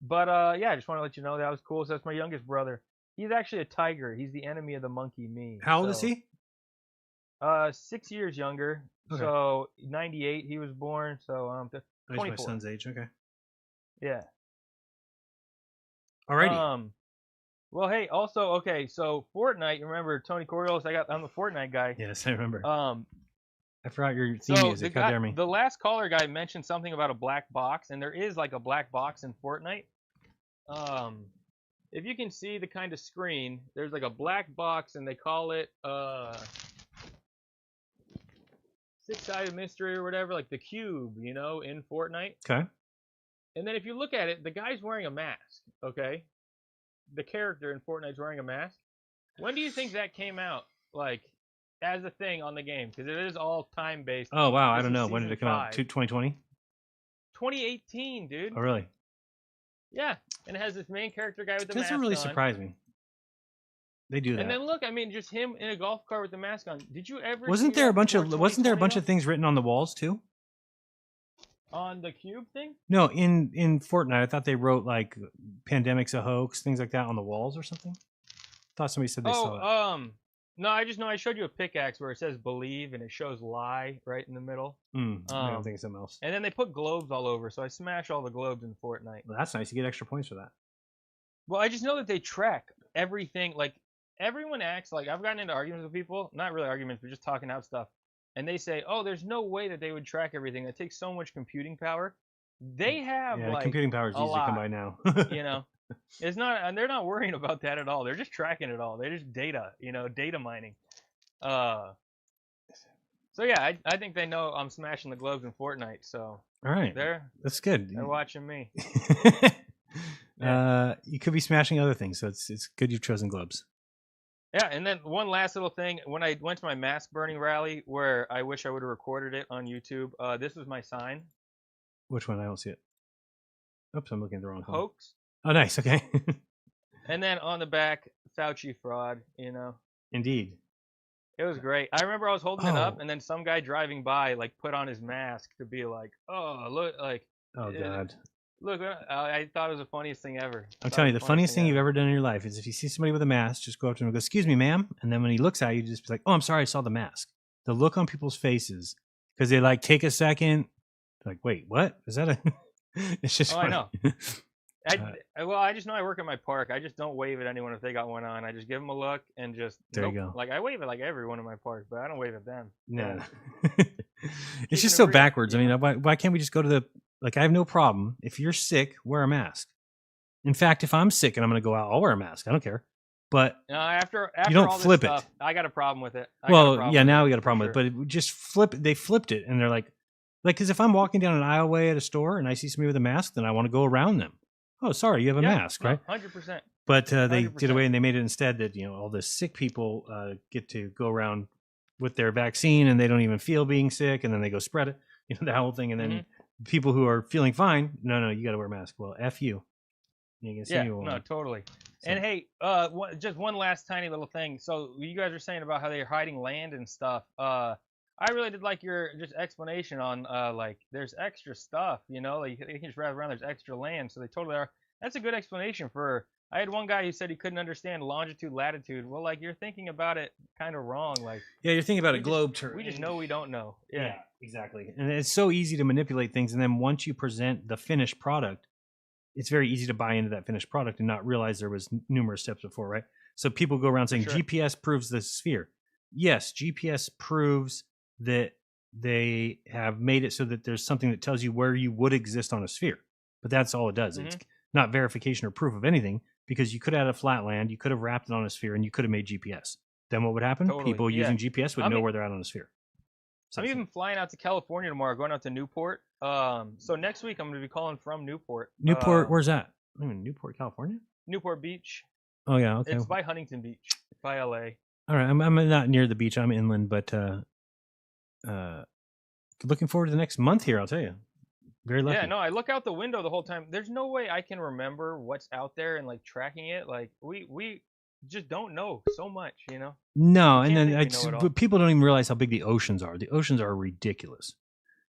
But yeah, I just want to let you know that was cool. So that's my youngest brother. He's actually a tiger. He's the enemy of the monkey, me. How old is he? 6 years younger. Okay. So 98 he was born. So 24. My son's age. Okay. Yeah. Alrighty. Well, hey, also, okay, so Fortnite. Remember Tony Coriolis? I'm the Fortnite guy. Yes, I remember. I forgot your theme music. How dare me? The last caller guy mentioned something about a black box, and there is like a black box in Fortnite. If you can see the kind of screen, there's like a black box, and they call it six-sided mystery or whatever, like the cube, in Fortnite. Okay. And then if you look at it, the guy's wearing a mask. Okay. The character in Fortnite's wearing a mask. When do you think that came out? Like, as a thing on the game, because it is all time based. Oh wow, I don't know. When did it come out? 2020? 2018, dude. Oh really? Yeah, and it has this main character guy with the mask on. Doesn't really surprise me. They do that. And then look, just him in a golf cart with the mask on. Did you ever? Wasn't there a bunch of things written on the walls too? On the cube thing? No, in Fortnite, I thought they wrote like "Pandemic's a hoax," things like that on the walls or something. I thought somebody said they saw it. No, I just know I showed you a pickaxe where it says "believe" and it shows "lie" right in the middle. I don't think it's something else. And then they put globes all over, so I smash all the globes in Fortnite. Well, that's nice. You get extra points for that. Well, I just know that they track everything. Like, everyone acts like, I've gotten into arguments with people, not really arguments, but just talking out stuff. And they say, oh, there's no way that they would track everything. That takes so much computing power. They have computing power is easy to come by now. It's not, and they're not worrying about that at all. They're just tracking it all. They're just data mining. So yeah, I think they know I'm smashing the globes in Fortnite. So all right, that's good. They're watching me. You could be smashing other things, so it's good you've chosen globes. Yeah, and then one last little thing. When I went to my mask burning rally, where I wish I would have recorded it on YouTube, this was my sign. Which one? I don't see it. Oops, I'm looking at the wrong one. Hoax. Oh, nice. Okay. And then on the back, Fauci fraud, Indeed. It was great. I remember I was holding it up, and then some guy driving by, like, put on his mask to be like, oh, look, like. Oh, God. Look, I thought it was the funniest thing ever. I'm telling you, the funniest thing you've ever done in your life is if you see somebody with a mask, just go up to him and go, excuse me, ma'am. And then when he looks at you, just be like, oh, I'm sorry, I saw the mask. The look on people's faces, because they like take a second, like, wait, what? Is that a... It's just funny. I know. I just know I work at my park. I just don't wave at anyone if they got one on. I just give them a look and just... There you go. Like, I wave at like everyone in my park, but I don't wave at them. No. It's just so backwards. I mean, why can't we just go to the... Like, I have no problem. If you're sick, wear a mask. In fact, if I'm sick and I'm going to go out, I'll wear a mask. I don't care. But after you don't all flip this it. stuff, I got a problem with it. Now we got a problem with it. But it just they flipped it, and they're like, because if I'm walking down an aisleway at a store and I see somebody with a mask, then I want to go around them. Oh, sorry, you have a mask, right? 100%. But they 100%. did away, and they made it instead that all the sick people get to go around with their vaccine, and they don't even feel being sick, and then they go spread it. The whole thing, and then people who are feeling fine, no, you got to wear a mask. Well, F you. You can see you no, totally. So. And hey, just one last tiny little thing. So you guys are saying about how they're hiding land and stuff. I really did like your just explanation on like there's extra stuff, like you can just drive around. There's extra land, so they totally are. That's a good explanation for. I had one guy who said he couldn't understand longitude, latitude. Well, like you're thinking about it kind of wrong. Like you're thinking about a globe term. We just know we don't know. Yeah, exactly. And it's so easy to manipulate things. And then once you present the finished product, it's very easy to buy into that finished product and not realize there was numerous steps before, right? So people go around saying GPS proves the sphere. Yes, GPS proves that they have made it so that there's something that tells you where you would exist on a sphere. But that's all it does. It's not verification or proof of anything, because you could have had a flat land, you could have wrapped it on a sphere, and you could have made GPS. Then what would happen? People using GPS would know where they're at on a sphere. I'm even flying out to California tomorrow, going out to Newport. So next week I'm going to be calling from Newport. Newport, where's that? I mean, Newport, California? Newport Beach. Oh, yeah, okay. It's by Huntington Beach, by LA. All right, I'm not near the beach. I'm inland, but looking forward to the next month here, I'll tell you. Very lucky. Yeah, no, I look out the window the whole time. There's no way I can remember what's out there and like tracking it. Like we just don't know so much, No, and then people don't even realize how big the oceans are. The oceans are ridiculous.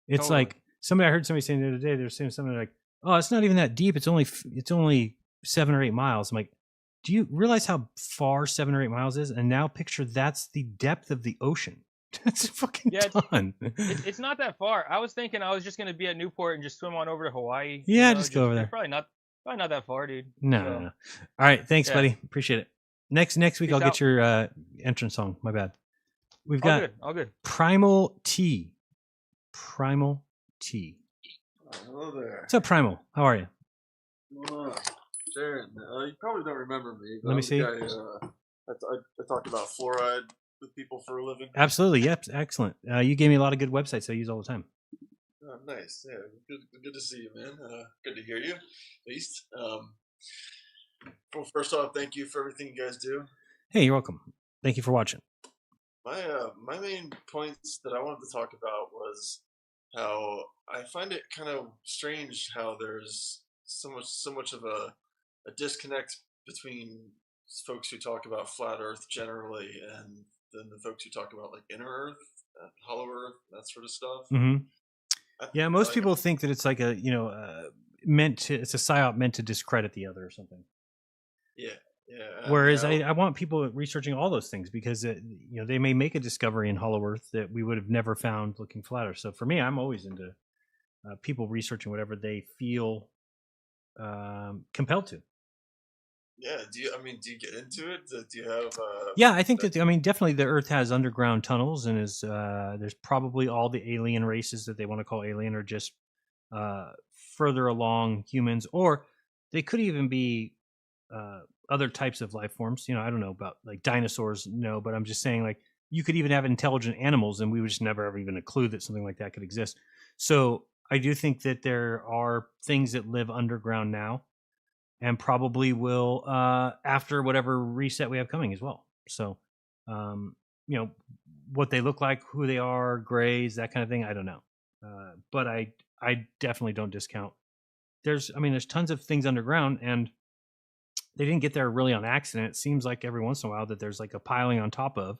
It's like I heard somebody saying the other day. They're saying something like, "Oh, it's not even that deep. It's only 7 or 8 miles." I'm like, do you realize how far 7 or 8 miles is? And now picture that's the depth of the ocean. That's fucking ton. It's not that far. I was thinking I was just gonna be at Newport and just swim on over to Hawaii. Yeah, just go over there. Probably not that far, dude. No. All right, thanks, buddy. Appreciate it. Next week Peace I'll out. get your entrance song. My bad. We've got all good. Primal T. Primal T. Hello there. What's up, Primal? How are you? Jared, you probably don't remember me. Let me see. I talked about fluoride with people for a living. Absolutely. Yep. Excellent. You gave me a lot of good websites I use all the time. Oh, nice. Yeah. Good to see you, man. Good to hear you, at least. Well, first off, thank you for everything you guys do. Hey, you're welcome. Thank you for watching. My main points that I wanted to talk about was how I find it kind of strange how there's so much of a disconnect between folks who talk about flat Earth generally and then the folks who talk about like inner Earth, hollow Earth, that sort of stuff. Mm-hmm. Yeah, most people think that it's like it's a psyop meant to discredit the other or something. Yeah. Whereas I want people researching all those things because they may make a discovery in hollow Earth that we would have never found looking flatter. So for me, I'm always into people researching whatever they feel compelled to. Yeah. Do you get into it? Do you have? Yeah, I think that. Definitely the Earth has underground tunnels, and there's probably all the alien races that they want to call alien are just further along humans, or they could even be other types of life forms. I don't know about like dinosaurs, no, but I'm just saying like you could even have intelligent animals, and we would just never have even a clue that something like that could exist. So I do think that there are things that live underground now. And probably will after whatever reset we have coming as well. So, what they look like, who they are, grays, that kind of thing, I don't know. But I definitely don't discount. There's tons of things underground, and they didn't get there really on accident. It seems like every once in a while that there's like a piling on top of,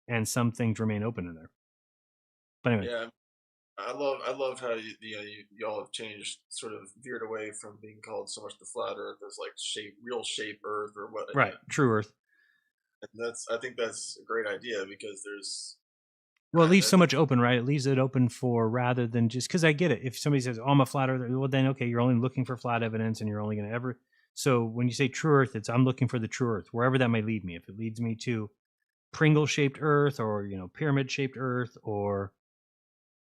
and some things remain open in there. But anyway. Yeah. I love how y'all have changed, sort of veered away from being called so much the flat Earth as like real shape Earth or what. Right, true Earth. And I think that's a great idea because there's. Well, it leaves so much open, right? It leaves it open for rather than just because I get it. If somebody says, "Oh, I'm a flat Earther," well, then okay, you're only looking for flat evidence, and you're only going to ever. So when you say true Earth, I'm looking for the true Earth, wherever that may lead me. If it leads me to Pringle-shaped Earth, or pyramid-shaped Earth, or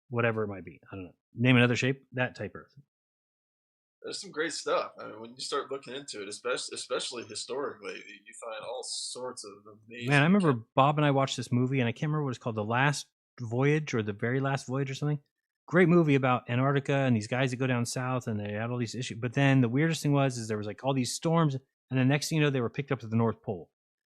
whatever it might be. I don't know. Name another shape, that type Earth. there's some great stuff. I mean, when you start looking into it, especially historically, you find all sorts of amazing. Man, I remember Bob and I watched this movie, and I can't remember what it's called, The Last Voyage or The Very Last Voyage or something. Great movie about Antarctica and these guys that go down south, and they had all these issues. But then the weirdest thing is there was like all these storms, and the next thing you know, they were picked up to the North Pole.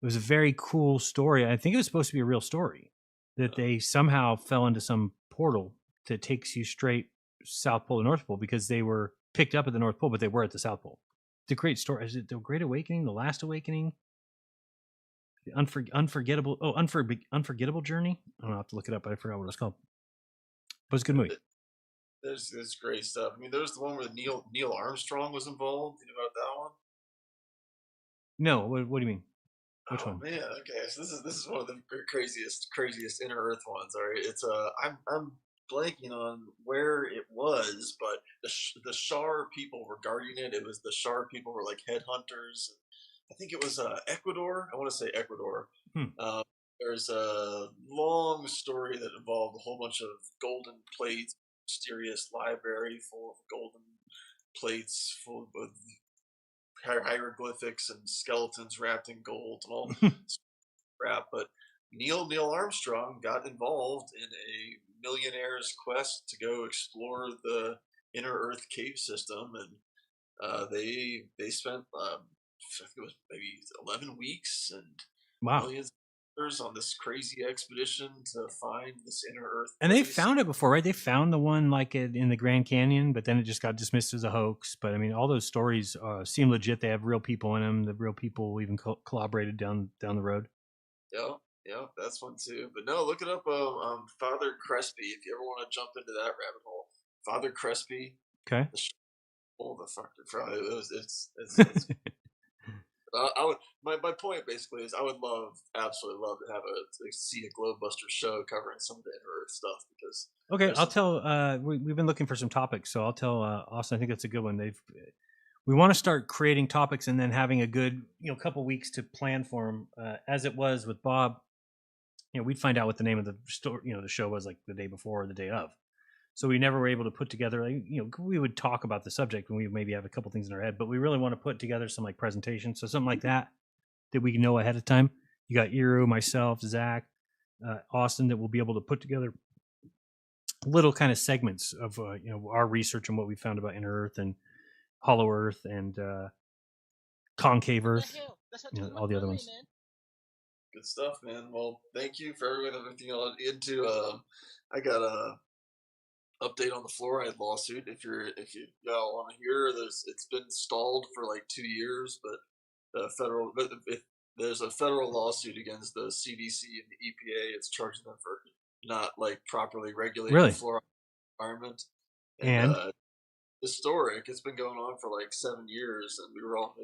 It was a very cool story. I think it was supposed to be a real story, that they somehow fell into some portal that takes you straight South Pole to North Pole, because they were picked up at the North Pole, but they were at the South Pole. It's a great story. Is it The Great Awakening, The Last Awakening, The Unforgettable Journey? I don't know, I'll have to look it up, but I forgot what it was called. But it's a good movie. There's great stuff. I mean, there's the one where Neil Armstrong was involved. You know about that one? No, what do you mean? Which one? Man, okay. So this is one of the craziest inner Earth ones. All right, it's I'm blanking on where it was, but the Shar people were guarding it. It was the Shar people were like headhunters. I think it was Ecuador. I want to say Ecuador. There's a long story that involved a whole bunch of golden plates, mysterious library full of golden plates full of hieroglyphics and skeletons wrapped in gold and all crap. But Neil Armstrong got involved in a millionaire's quest to go explore the inner Earth cave system, and they spent I think it was maybe 11 weeks and millions of dollars on this crazy expedition to find this inner Earth. And they found it before, right? They found the one like in the Grand Canyon, but then it just got dismissed as a hoax. But I mean, all those stories seem legit. They have real people in them. The real people even collaborated down the road. Yeah, that's one too. But no, look it up. Father Crespi, if you ever want to jump into that rabbit hole. Father Crespi. Okay. The fuck, it's I would. My point basically is I would absolutely love to see a Globebuster show covering some of the inner Earth stuff, because. Okay, I'll tell. We've been looking for some topics, so I'll tell Austin. I think that's a good one. We want to start creating topics and then having a good couple weeks to plan for them. As it was with Bob, we'd find out what the name of the story, the show was like the day before or the day of. So we never were able to put together, we would talk about the subject and we maybe have a couple things in our head, but we really want to put together some like presentations. So something like that we know ahead of time. You got Iru, myself, Zach, Austin, that will be able to put together little kind of segments of, our research and what we found about inner Earth and hollow Earth and concave Earth, all the other ones. Good stuff, man. Well, thank you for everything you're into. I got a update on the fluoride lawsuit. If you y'all want to hear, it's been stalled for like 2 years, but there's a federal lawsuit against the CDC and the EPA. It's charging them for not like properly regulating the fluoride environment. And historic. It's been going on for like 7 years, and we're all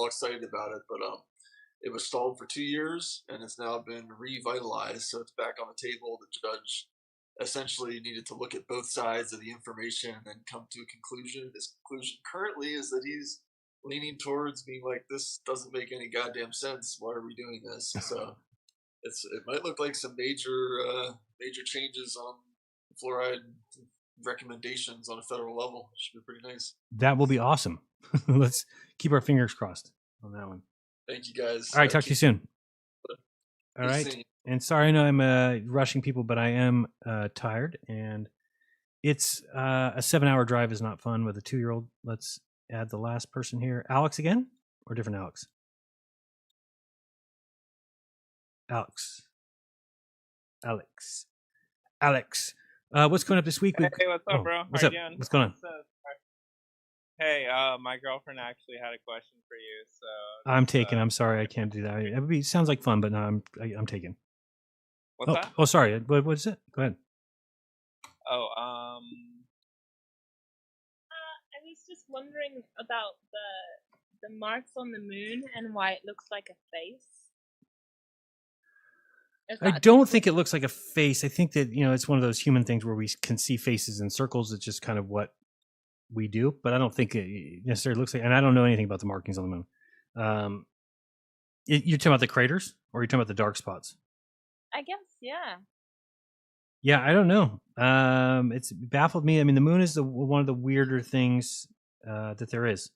excited about it. But it was stalled for 2 years, and it's now been revitalized. So it's back on the table. The judge essentially needed to look at both sides of the information and then come to a conclusion. His conclusion currently is that he's leaning towards being like, this doesn't make any goddamn sense. Why are we doing this? So it might look like some major changes on fluoride recommendations on a federal level. It should be pretty nice. That will be awesome. Let's keep our fingers crossed on that one. Thank you, guys. All right, talk to you soon. All right. And sorry, I know I'm rushing people, but I am tired, and it's a 7-hour drive is not fun with a 2-year-old. Let's add the last person here. Alex again, or different Alex? Alex. What's going up this week? Hey, what's up, bro? What's up? What's going on? Hey, my girlfriend actually had a question for you. So I'm taking. I'm sorry, I can't do that. It sounds like fun, but no, I'm taking. What's that? Oh, sorry. What is it? Go ahead. I was just wondering about the marks on the moon and why it looks like a face. I don't think it looks like a face. I think that, it's one of those human things where we can see faces in circles. It's just kind of what we do, but I don't think it necessarily looks like, and I don't know anything about the markings on the moon. You're talking about the craters, or you're talking about the dark spots? I guess, yeah. Yeah, I don't know. It's baffled me. I mean, the moon is one of the weirder things that there is.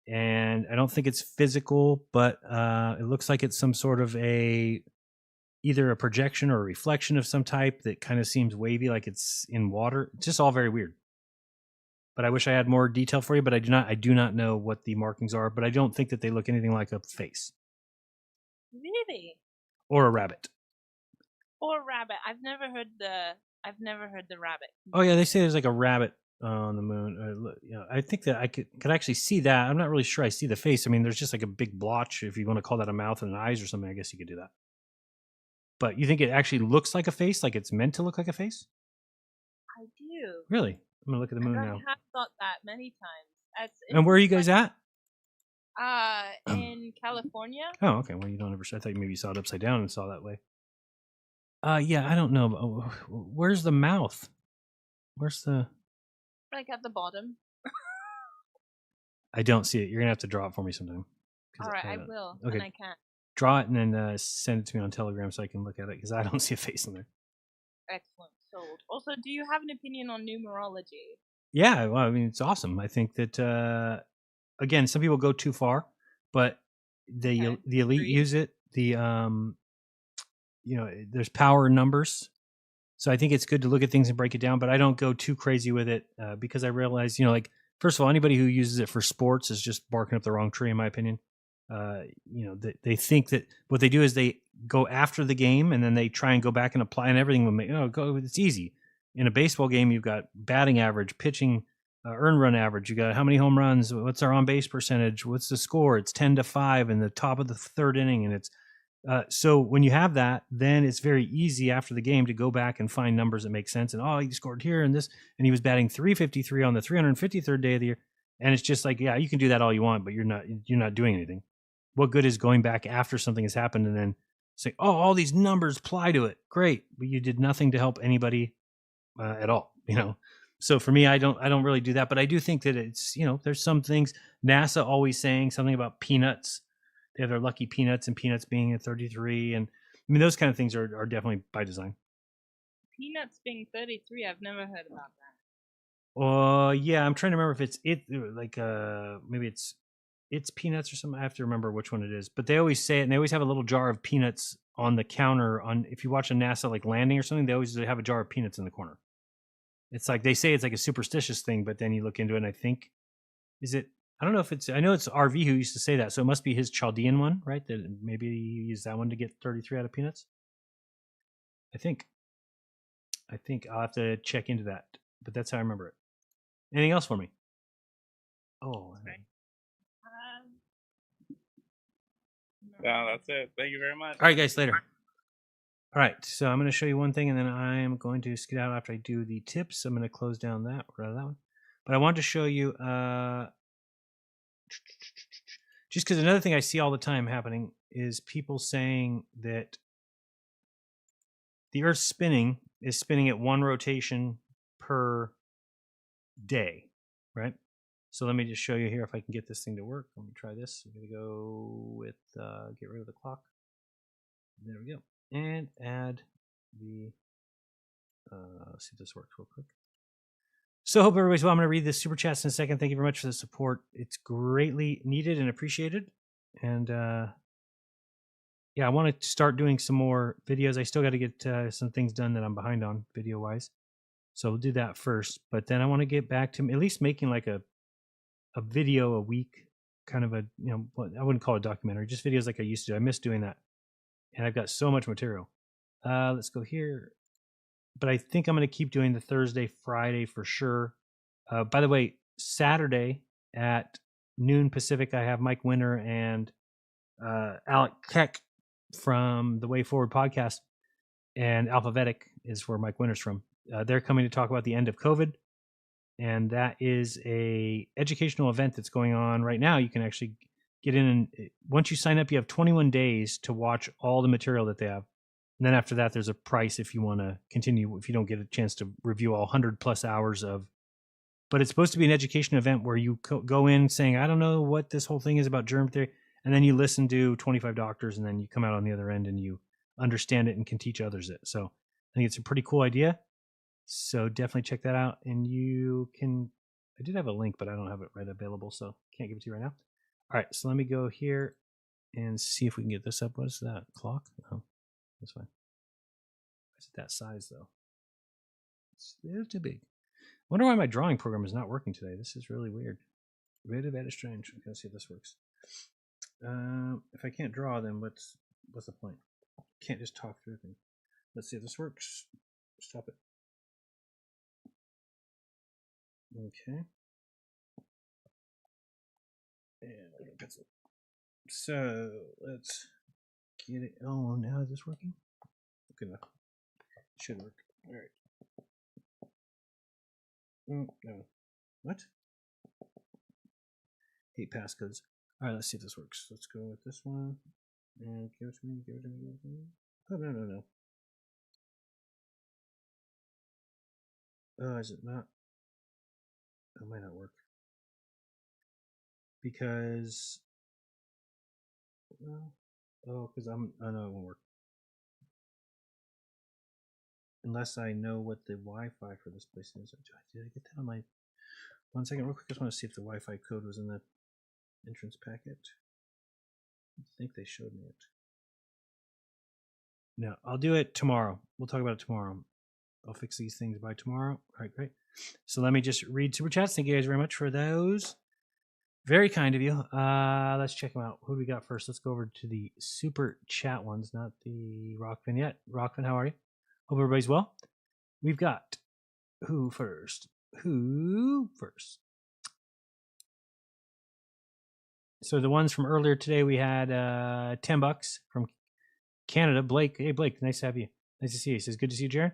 And I don't think it's physical, but it looks like it's some sort of either a projection or a reflection of some type that kind of seems wavy, like it's in water. It's just all very weird. But I wish I had more detail for you, but I do not know what the markings are, but I don't think that they look anything like a face. Really? Or a rabbit. Or a rabbit. I've never heard the rabbit. Oh yeah, they say there's like a rabbit on the moon. I think that I could actually see that. I'm not really sure I see the face. I mean, there's just like a big blotch. If you want to call that a mouth and eyes or something, I guess you could do that. But you think it actually looks like a face, like it's meant to look like a face? I do. Really? I'm gonna look at the moon now. I have thought that many times. And where are you guys at? In California. Oh, okay. Well, you don't ever. I thought maybe you saw it upside down and saw that way. Yeah, I don't know. Where's the mouth? Where's the? Like at the bottom. I don't see it. You're gonna have to draw it for me sometime. All right, I will. Okay. When I can. Draw it and then send it to me on Telegram so I can look at it because I don't see a face in there. Excellent. Sold. Also, do you have an opinion on numerology? Yeah, well, I mean, it's awesome. I think that again, some people go too far, but the elite use it. There's power in numbers, so I think it's good to look at things and break it down. But I don't go too crazy with it because I realize, like, first of all, anybody who uses it for sports is just barking up the wrong tree, in my opinion. They think that what they do is they go after the game and then they try and go back and apply, and everything will make it's easy. In a baseball game, you've got batting average, pitching, earned run average. You got how many home runs, what's our on base percentage, what's the score? It's 10-5 in the top of the third inning, and it's so when you have that, then it's very easy after the game to go back and find numbers that make sense. And he scored here and this, and he was batting 353 on the 353rd day of the year, and it's just like, yeah, you can do that all you want, but you're not doing anything. What good is going back after something has happened and then say, all these numbers apply to it? Great, but you did nothing to help anybody at all. So for me, I don't really do that, but I do think that it's there's some things. NASA always saying something about peanuts. They have their lucky peanuts and peanuts being at 33, and I mean those kind of things are definitely by design. Peanuts being 33, I've never heard about that. Yeah, I'm trying to remember if it's maybe it's peanuts or something. I have to remember which one it is, but they always say it, and they always have a little jar of peanuts on the counter. If you watch a NASA like landing or something, they always have a jar of peanuts in the corner. It's like they say it's like a superstitious thing, but then you look into it, and I think I don't know if it's. I know it's RV who used to say that, so it must be his Chaldean one, right? That maybe he used that one to get 33 out of peanuts. I think I'll have to check into that, but that's how I remember it. Anything else for me? Oh, okay. No, that's it. Thank you very much. All right, guys, later. All right, so I'm going to show you one thing, and then I am going to skedaddle after I do the tips. I'm going to close down that one. But I wanted to show you, just because another thing I see all the time happening is people saying that the Earth's spinning is spinning at one rotation per day, right? So let me just show you here if I can get this thing to work. Let me try this. I'm going to go with, get rid of the clock. There we go. And add the, let's see if this works real quick. So hope everybody's well. I'm going to read the super chats in a second. Thank you very much for the support. It's greatly needed and appreciated. And yeah, I want to start doing some more videos. I still got to get some things done that I'm behind on video-wise. So we'll do that first. But then I want to get back to at least making like a video a week, kind of a, I wouldn't call it a documentary, just videos like I used to. I miss doing that. And I've got so much material. Let's go here. But I think I'm going to keep doing the Thursday, Friday for sure. By the way, Saturday at noon Pacific, I have Mike Winter and Alec Keck from the Way Forward podcast. And Alphabetic is where Mike Winter's from. They're coming to talk about the end of COVID. And that is a educational event that's going on right now. You can actually get in, and once you sign up, you have 21 days to watch all the material that they have. And then after that, there's a price if you want to continue, if you don't get a chance to review all 100+ hours of. But it's supposed to be an education event where you go in saying, I don't know what this whole thing is about germ theory. And then you listen to 25 doctors, and then you come out on the other end and you understand it and can teach others it. So I think it's a pretty cool idea. So definitely check that out. And you can I did have a link, but I don't have it right available, so can't give it to you right now. All right, so let me go here and see if we can get this up. What is that? Clock? No, that's fine. Is it that size, though? It's a little too big. Wonder why my drawing program is not working today. This is really weird. Very, very strange. Okay, let's see if this works. If I can't draw, then what's the point? Can't just talk through things. Let's see if this works. Stop it. Okay. And pencil. So let's get it. Oh, now is this working? Good enough. Should work. All right. No. What? Hate passcodes. All right, let's see if this works. Let's go with this one. And give it to me. Give it to me. Give it to me. Oh, no. Oh, is it not? It might not work. Because. Oh, because I know it won't work. Unless I know what the Wi-Fi for this place is. Did I get that on my... 1 second, real quick. I just want to see if the Wi-Fi code was in the entrance packet. I think they showed me it. No, I'll do it tomorrow. We'll talk about it tomorrow. I'll fix these things by tomorrow. All right, great. So let me just read super chats. Thank you guys very much for those. Very kind of you. Let's check them out. Who do we got first? Let's go over to the super chat ones, not the Rokfin yet. Rokfin, how are you? Hope everybody's well. We've got who first? So the ones from earlier today, we had $10 from Canada. Blake, hey Blake, nice to have you. Nice to see you. He says, good to see you, Jared.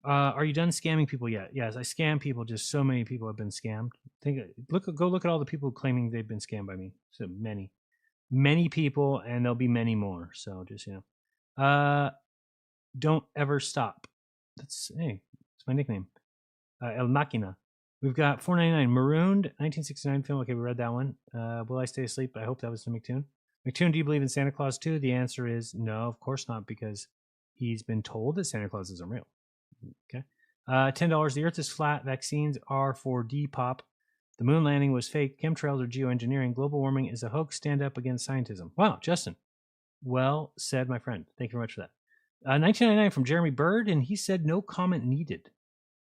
Are you done scamming people yet? Yes, I scam people. Just so many people have been scammed. Go look at all the people claiming they've been scammed by me. So many people, and there'll be many more. So just don't ever stop. That's my nickname. El Machina. We've got $4.99 Marooned 1969 film. Okay, we read that one. Will I Stay Asleep? I hope that was to McToon. McToon, do you believe in Santa Claus too? The answer is no, of course not, because he's been told that Santa Claus isn't real. Okay. $10. The Earth is flat. Vaccines are for Depop. The moon landing was fake. Chemtrails are geoengineering. Global warming is a hoax. Stand up against scientism. Wow, Justin. Well said, my friend. Thank you very much for that. 1999 from Jeremy Bird, and he said no comment needed.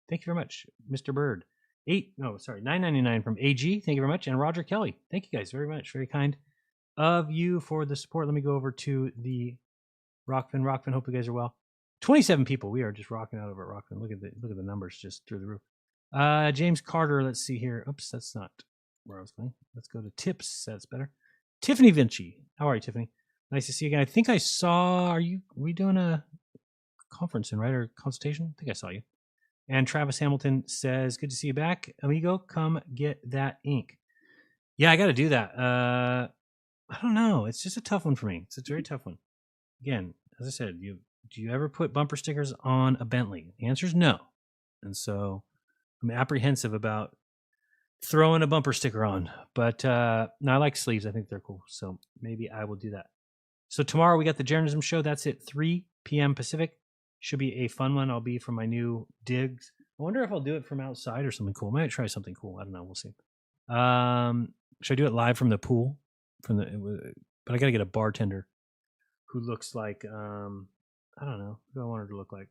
Thank you very much, Mr. Bird. $9.99 from AG. Thank you very much. And Roger Kelly. Thank you guys very much. Very kind of you for the support. Let me go over to the Rokfin. Rokfin, hope you guys are well. 27 people. We are just rocking out over at Rokfin. Look at the numbers just through the roof. James Carter. Let's see here. Oops, that's not where I was going. Let's go to tips. That's better. Tiffany Vinci. How are you, Tiffany? Nice to see you again. I think I saw. We doing a conference in, right, or consultation? I think I saw you. And Travis Hamilton says, good to see you back. Amigo, come get that ink. Yeah, I got to do that. I don't know. It's just a tough one for me. It's a very tough one. Again, as I said, do you ever put bumper stickers on a Bentley? The answer is no. And so I'm apprehensive about throwing a bumper sticker on. But no, I like sleeves. I think they're cool. So maybe I will do that. So tomorrow we got the Jeranism show. That's at 3 p.m. Pacific. Should be a fun one. I'll be from my new digs. I wonder if I'll do it from outside or something cool. I might try something cool. I don't know. We'll see. Should I do it live from the pool? But I got to get a bartender who looks like, I don't know. Who do I want her to look like?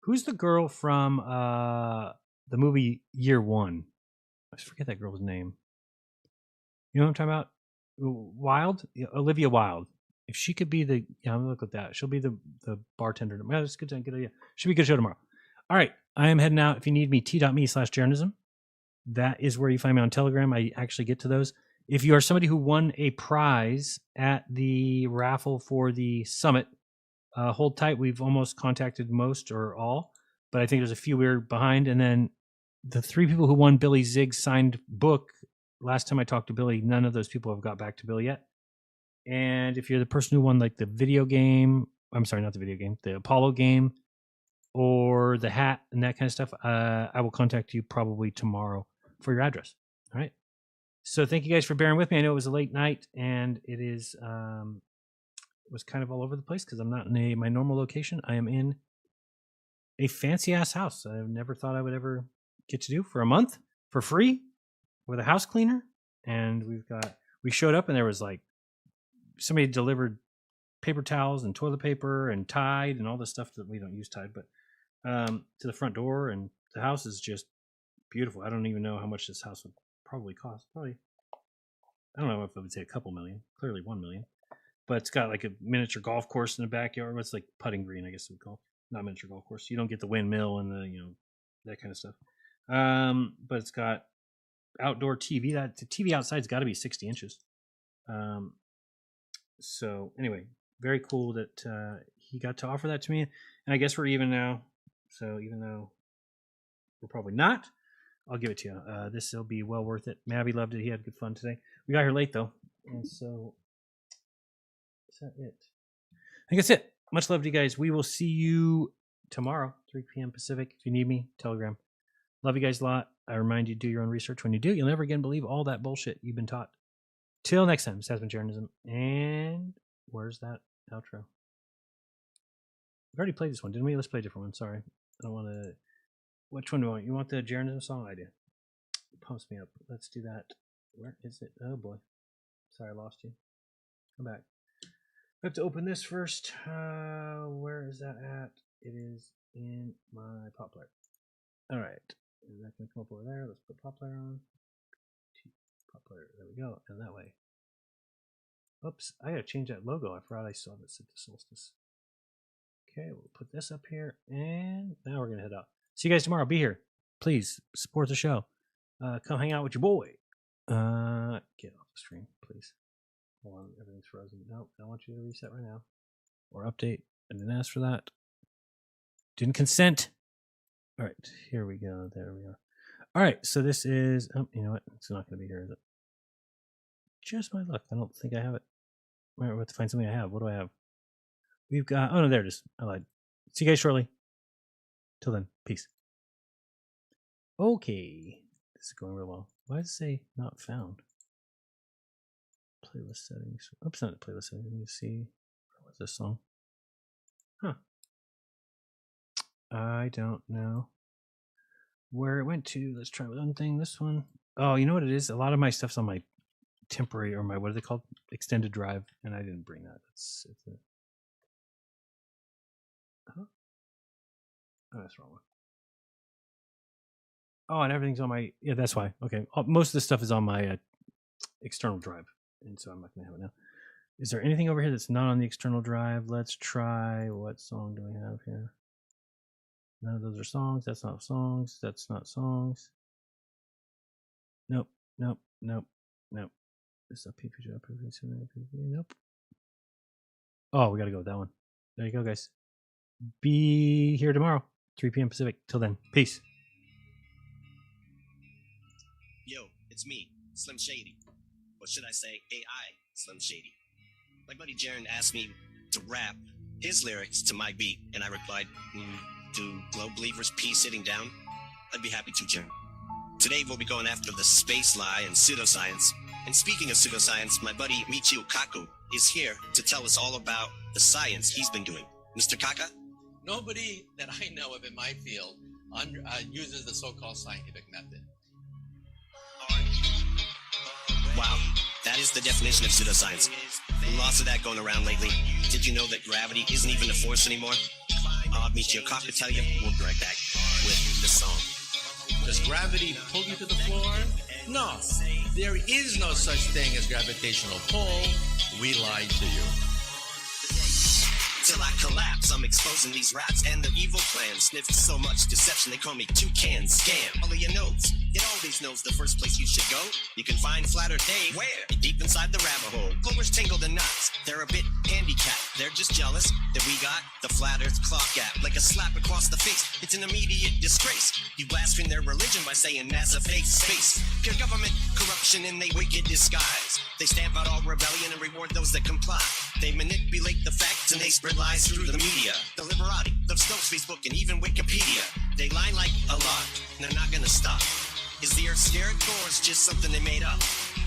Who's the girl from the movie Year One? I forget that girl's name. You know what I'm talking about? Wilde? Yeah, Olivia Wilde. If she could be I'm gonna look at that. She'll be the bartender. Yeah, that's a good idea. Should be a good show tomorrow. All right, I am heading out. If you need me, t.me/Jeranism. That is where you find me on Telegram. I actually get to those. If you are somebody who won a prize at the raffle for the summit, hold tight. We've almost contacted most or all, but I think there's a few we're behind. And then the 3 people who won Billy Zigg's signed book, last time I talked to Billy, none of those people have got back to Billy yet. And if you're the person who won like the video game, I'm sorry, not the video game, the Apollo game or the hat and that kind of stuff, I will contact you probably tomorrow for your address. All right. So thank you guys for bearing with me. I know it was a late night and it is, it was kind of all over the place because I'm not in my normal location. I am in a fancy ass house. I never thought I would ever get to do for a month for free with a house cleaner. And we showed up and there was like somebody delivered paper towels and toilet paper and Tide and all the stuff that we don't use Tide, but to the front door. And the house is just beautiful. I don't even know how much this house would probably cost. Probably, I don't know if I would say a couple million, clearly 1 million, but it's got like a miniature golf course in the backyard. What's like putting green, I guess we call, not miniature golf course. You don't get the windmill and the, that kind of stuff. But it's got outdoor TV. That the TV outside's got to be 60 inches. So anyway, very cool that he got to offer that to me, and I guess we're even now. So even though we're probably not, I'll give it to you. This will be well worth it. Mavie loved it. He had good fun today. We got here late though, and so is that it? I think that's it. Much love to you guys. We will see you tomorrow, 3 p.m. Pacific. If you need me, Telegram. Love you guys a lot. I remind you, do your own research. When you do, you'll never again believe all that bullshit you've been taught. Till next time, this has been Jeranism. And where's that outro? We already played this one, didn't we? Let's play a different one. Sorry. I don't want to. Which one do you want? You want the Jeranism song? I do. It pumps me up. Let's do that. Where is it? Oh boy. Sorry, I lost you. Come back. I have to open this first. Where is that at? It is in my pop player. All right. Is that going to come up over there? Let's put pop player on. Pop player. There we go. And that way. Oops. I got to change that logo. I forgot I still have it set to solstice. Okay. We'll put this up here. And now we're going to head out. See you guys tomorrow. Be here. Please support the show. Come hang out with your boy. Get off the screen, please. Hold on. Everything's frozen. Nope. I want you to reset right now. Or update. I didn't ask for that. Didn't consent. All right, here we go. There we are. All right, so this is. Oh, you know what? It's not going to be here, is it? Just my luck. I don't think I have it. We're about to find something I have. What do I have? We've got. Oh no, there it is. I lied. See you guys shortly. Till then, peace. Okay, this is going real well. Why does it say not found? Playlist settings. Oops, not the playlist settings. Let me see. What's this song? Huh. I don't know where it went to. Let's try one thing. This one. Oh, you know what it is? A lot of my stuff's on my temporary or my, what are they called? Extended drive, and I didn't bring that. It's a. Huh? Oh, that's the wrong one. Oh, and everything's on my. Yeah, that's why. Okay, most of the stuff is on my external drive, and so I'm not gonna have it now. Is there anything over here that's not on the external drive? Let's try. What song do we have here? None of those are songs. That's not songs. That's not songs. Nope. Nope. Nope. Nope. This is a PPG. Nope. Oh, we got to go with that one. There you go, guys. Be here tomorrow, 3 p.m. Pacific. Till then, peace. Yo, it's me, Slim Shady. Or should I say AI Slim Shady? My buddy Jaren asked me to rap his lyrics to my beat, and I replied, do globe believers pee sitting down? I'd be happy to, Jaren. Today we'll be going after the space lie and pseudoscience. And speaking of pseudoscience, my buddy Michio Kaku is here to tell us all about the science he's been doing. Mr. Kaka? Nobody that I know of in my field uses the so-called scientific method. Wow, that is the definition of pseudoscience. Lots of that going around lately. Did you know that gravity isn't even a force anymore? I'll meet you a cop to tell you. We'll be right back with the song. Does gravity pull you to the floor? No, there is no such thing as gravitational pull. We lied to you. Till I collapse, I'm exposing these rats and their evil plans. Sniffed so much deception, they call me Toucan Scam. All of your notes, it always knows the first place you should go. You can find Flat Earth Dave where? Deep inside the rabbit hole. Clovers tangled in knots, they're a bit handicapped. They're just jealous that we got the Flat Earth clock app. Like a slap across the face, it's an immediate disgrace. You blaspheme their religion by saying NASA fake space. Pure government corruption in they wicked disguise. They stamp out all rebellion and reward those that comply. They manipulate the facts and they spread lies through the media. The Liberati, the Snopes, Facebook, and even Wikipedia. They lie like a lot, and they're not gonna stop. Is the Earth scared, or is just something they made up?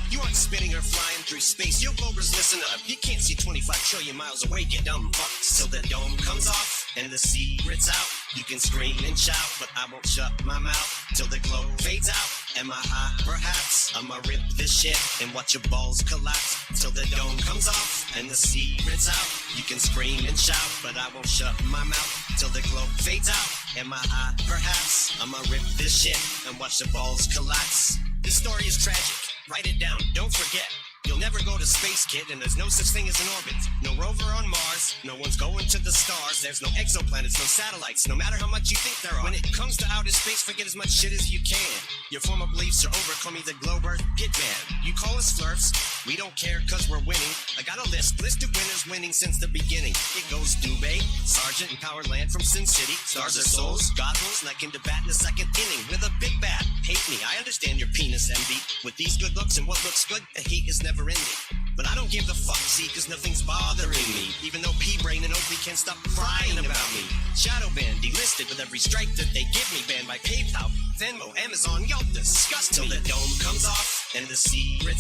You aren't spinning or flying through space. Yo, Globers, listen up. You can't see 25 trillion miles away, you dumb fucks. Till the dome comes off, and the secret's out. You can scream and shout, but I won't shut my mouth till the glow fades out. Am I high? Perhaps I'ma rip this shit and watch your balls collapse till the dome comes off and the secret's out. You can scream and shout, but I won't shut my mouth till the glow fades out. Am I high? Perhaps I'ma rip this shit and watch the balls collapse. This story is tragic. Write it down. Don't forget. You'll never go to space, kid, and there's no such thing as an orbit. No rover on Mars, no one's going to the stars. There's no exoplanets, no satellites, no matter how much you think there are. When it comes to outer space, forget as much shit as you can. Your former beliefs are over, call me the globe earth hitman. You call us flirts, we don't care cause we're winning. I got a list of winners winning since the beginning. It goes Dubé, Sergeant, and Powerland from Sin City. Stars are souls, goggles, and I can bat in the second inning with a big bat. Hate me, I understand your penis envy. With these good looks and what looks good, the hate is never ending. But I don't give a fuck, see, cause nothing's bothering me. Even though P-Brain and Oakley can't stop crying about me. Shadow banned, delisted with every strike that they give me. Banned by PayPal, Venmo, Amazon, y'all disgust till the dome comes off and the secret